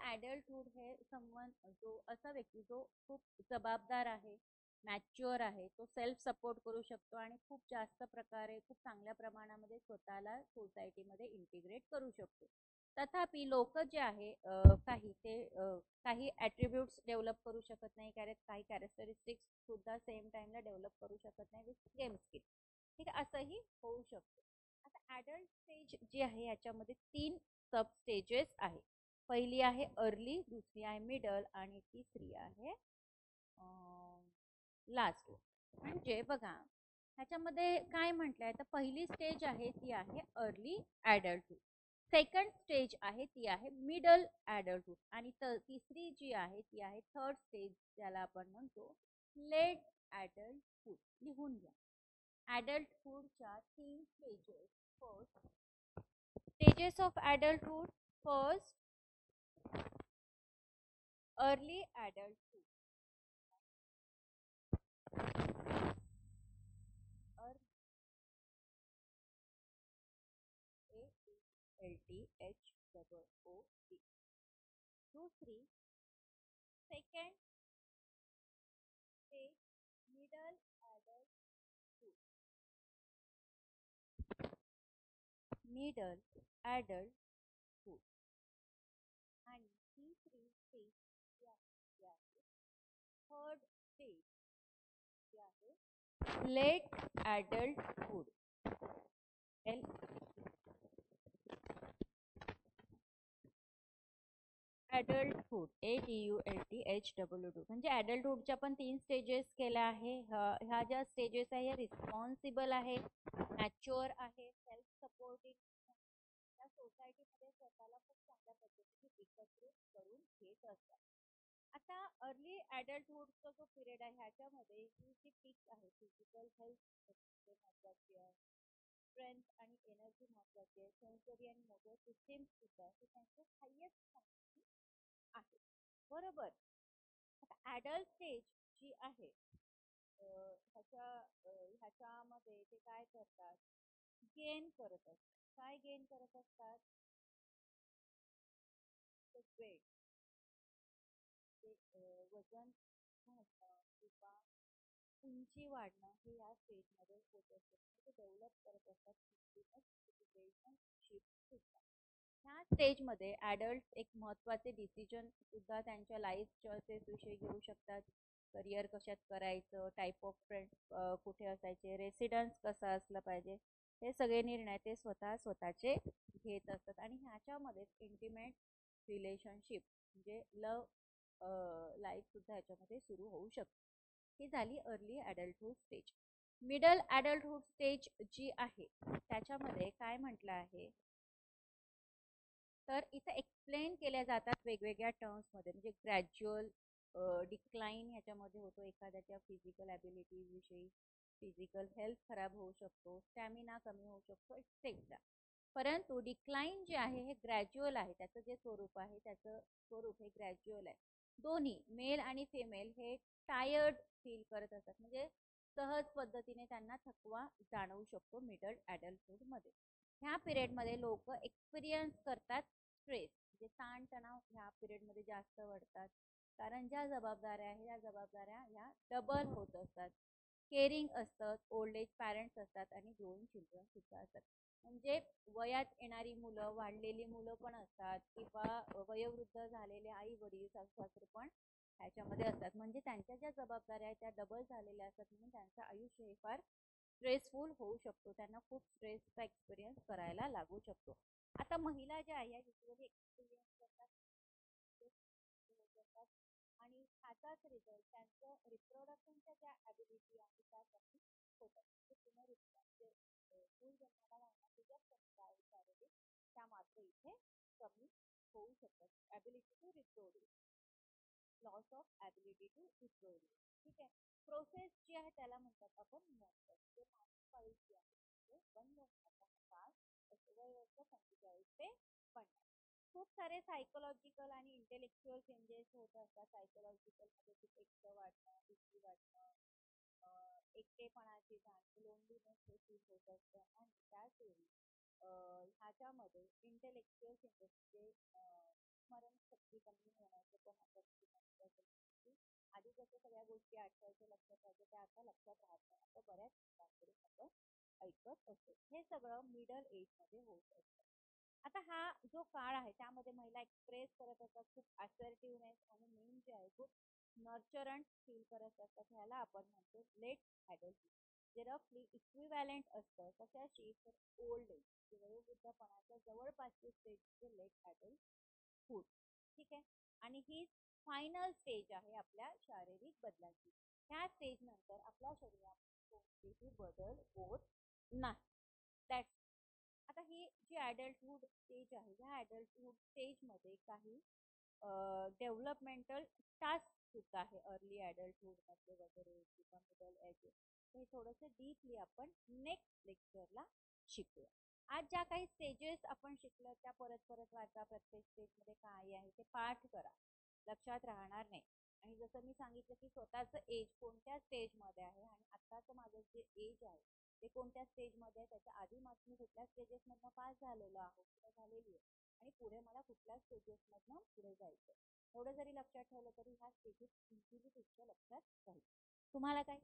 ऍडल्टहुड हे समवन जो असा व्यक्ती जो खूप जबाबदार आहे, मॅच्युअर आहे, तो सेल्फ सपोर्ट करू शकतो आणि खूप जास्त प्रकारे खूप चांगल्या प्रमाणामध्ये स्वतःला सोसायटीमध्ये इंटिग्रेट करू शकतो. तथापि लोक जे आहे काही ॲट्रिब्यूट्स डेव्हलप करू शकत नाही, काही कॅरेक्टरिस्टिक्स सुद्धा सेम टाइमला डेव्हलप करू शकत नाही विथ सेम स्किल. ठीक आहे, असंही होऊ शकतं. आता ॲडल्ट स्टेज जी आहे याच्यामध्ये 3 सब स्टेजेस आहे. पहिली आहे अर्ली, दुसरी आहे मिडल आणि तिसरी आहे लास्ट. म्हणजे बघा ह्याच्यामध्ये काय म्हटलंय, तर पहिली स्टेज आहे ती आहे अर्ली ॲडल्टहुड. सेकंड स्टेज आहे ती आहे मिडल ॲडल्टहुड आणि तिसरी जी आहे ती आहे थर्ड स्टेज, ज्याला आपण म्हणतो लेट ॲडल्टहुड. लिहून घ्या. ॲडल्टहुडच्या 3 stages. First stages of adulthood. First early adulthood. ADLTHOOD. दूसरी second stage middle adulthood. Middle adulthood. आणि तिसरी स्टेज जी आहे थर्ड स्टेज जी आहे लेट ॲडल्टहुड. ॲडल्टहुड ADULTHOOD. म्हणजे ॲडल्टहुडच्या पण 3 स्टेजेस केल्या आहे. ह्या ज्या स्टेजेस आहे ह्या रिस्पॉन्सिबल आहे, मॅच्युअर आहे, सेल्फ सपोर्टिंग, त्या सोसायटीमध्ये स्वतःला खूप चांगल्या पद्धतीने एकत्रित करून घेत असतात. आता अर्ली ॲडल्टहुडचा जो पिरियड आहे ह्याच्यामध्ये ही जी पीक आहे फिजिकल हेल्थ महत्वाची आहे, स्ट्रेंथ आणि एनर्जी महत्वाची आहे, सेन्सरी आणि मोटर सिस्टीम सुद्धा हे त्यांचे हायेस्ट आहे. बरोबर. आता ॲडल्ट स्टेज जी आहे ह्याच्यामध्ये ते काय करतात, गेन करत असतात. काय गेन करत असतात, वेट, वजन वाढणं किंवा उंची वाढणं हे या स्टेजमध्ये होत असते. ते डेव्हलप करत असतात सिटिझनशिप सुद्धा. ह्या स्टेजमध्ये ॲडल्ट एक महत्त्वाचे डिसिजन सुद्धा त्यांच्या लाईफ चॉईसेस विषयी घेऊ शकतात. करिअर कशात करायचं, टाईप ऑफ फ्रेंड्स कुठे असायचे, रेसिडन्स कसा असला पाहिजे, हे सगळे निर्णय ते स्वतःचे घेत असतात. आणि ह्याच्यामध्ये इंटिमेट रिलेशनशिप म्हणजे लाईफ सुद्धा ह्याच्यामध्ये सुरू होऊ शकते. ही झाली अर्ली ॲडल्टहुड स्टेज. मिडल ॲडल्टहुड स्टेज जी आहे त्याच्यामध्ये काय म्हटलं आहे, तर इथं एक्सप्लेन केल्या जातात वेगवेगळ्या टर्म्समध्ये. म्हणजे ग्रॅज्युअल डिक्लाइन ह्याच्यामध्ये होतो एखाद्याच्या फिजिकल ॲबिलिटीज विषयी. फिजिकल हेल्थ खराब होऊ शकतो, स्टॅमिना कमी होऊ शकतो, एक्सेट्रा. परंतु डिक्लाइन जे आहे हे ग्रॅज्युअल आहे. त्याचं जे स्वरूप आहे त्याचं स्वरूप हे ग्रॅज्युअल आहे. दोन्ही मेल आणि फिमेल हे टायर्ड फील करत असतात. म्हणजे सहज पद्धतीने त्यांना थकवा जाणवू शकतो मिडल ॲडल्टहुडमध्ये. ह्या पिरियडमध्ये लोक एक्सपिरियन्स करतात स्ट्रेस, म्हणजे ताणतणाव ह्या पिरियडमध्ये जास्त वाढतात. कारण ज्या जबाबदाऱ्या आहे या जबाबदाऱ्या ह्या डबल होत असतात. केअरिंग असतात, ओल्ड एज पॅरेंट्स असतात आणि ग्रोईंग चिल्ड्रन सुद्धा असतात. म्हणजे वयात येणारी मुलं, वाढलेली मुलं पण असतात किंवा वयोवृद्ध झालेले आई वडील सासू सासरे पण ह्याच्यामध्ये असतात. म्हणजे त्यांच्या ज्या जबाबदाऱ्या आहेत त्या डबल झालेल्या असतात. म्हणून त्यांचं आयुष्य हे फार स्ट्रेसफुल होऊ शकतो. त्यांना खूप स्ट्रेसचा एक्सपिरियन्स करायला लागू शकतो. आता महिला ज्या आहे युजली एक्सपिरियन्स करतात आणि ह्याचाच रिझल्ट त्यांचं रिप्रोडक्शनच्या ज्या ॲबिलिटी आहे त्या कमी होतात. म्हणजे मूळ जन्माला घालण्याचे ज्या क्षमता आहे शारीरिक त्या मात्र इथे कमी होऊ शकतात. Ability to reproduce, loss of ability to reproduce. ठीक आहे. प्रोसेस जी आहे त्याला म्हणतात आपण मेनोपॉज. जे मासिक पाळी जी आहे ते बंद होण्याचा काळ वय वर्ष 45 ते 50. खूप सारे सायकोलॉजिकल आणि इंटेलेक्च्युअल चेंजेस होत असतात. सायकोलॉजिकल मध्ये खूप एकटं वाटणं, भीती वाटणं, एकटेपणाची जाणीव, लोनलीनेस हे फील होत असतं. आणि त्याचवेळी ह्याच्यामध्ये इंटेलेक्च्युअल चेंजेस म्हणजे स्मरणशक्ती कमी होण्याचे पण आपण आधी जसं सगळ्या गोष्टी आठवायच्या लक्षात राहायच्या त्या आता लक्षात राहत नाही आता बऱ्याच लोकांकडून आपण ऐकत असतो. हे सगळं मिडल एज मध्ये होत असतं. आता हा जो काळ आहे त्यामध्ये महिला एक्सप्रेस करत असतात खूप असर्टिव्हनेस आणि मेन जे आहे खूप नर्चरंट फील करत असतात. ह्याला आपण म्हणतो लेट ॲडल्टहुड. जे रफली इक्विव्हॅलेंट असतं कशाशी तर ओल्ड एज वयोवृद्धपणाच्या जवळपासची स्टेज म्हणजे लेट ॲडल्टहुड. ठीक आहे. आणि ही फायनल स्टेज आहे आपल्या शारीरिक बदलाची. ह्या स्टेज नंतर आपल्या शरीरात कोणतेही बदल होत नाही. दॅट्स. आता ही जी ॲडल्टहुड स्टेज आहे ह्या ॲडल्टहुड स्टेजमध्ये काही डेव्हलपमेंटल टास्क सुद्धा आहे अर्ली ॲडल्टहुड मध्ये वगैरे किंवा मिडल एज. हे थोडंसं डीपली आपण नेक्स्ट लेक्चरला शिकूया. आज ज्या काही स्टेजेस आपण शिकलो त्या परत परत वाचा. प्रत्येक स्टेजमध्ये काय आहे ते पाठ करा, लक्षात राहणार नाही. आणि जसं मी सांगितलं की स्वतःचं एज कोणत्या स्टेजमध्ये आहे आणि आत्ताचं माझं जे एज आहे ते कोणत्या स्टेजमध्ये आहे त्याच्या आधी मी कुठल्या स्टेजेसमधनं पास झालेलो आहो किंवा झालेली आहे आणि पुढे मला कुठल्या स्टेजेसमधनं पुढे जायचं. एवढं जरी लक्षात ठेवलं तरी ह्या स्टेजेस इझिली तुमच्या लक्षात राहील. तुम्हाला काय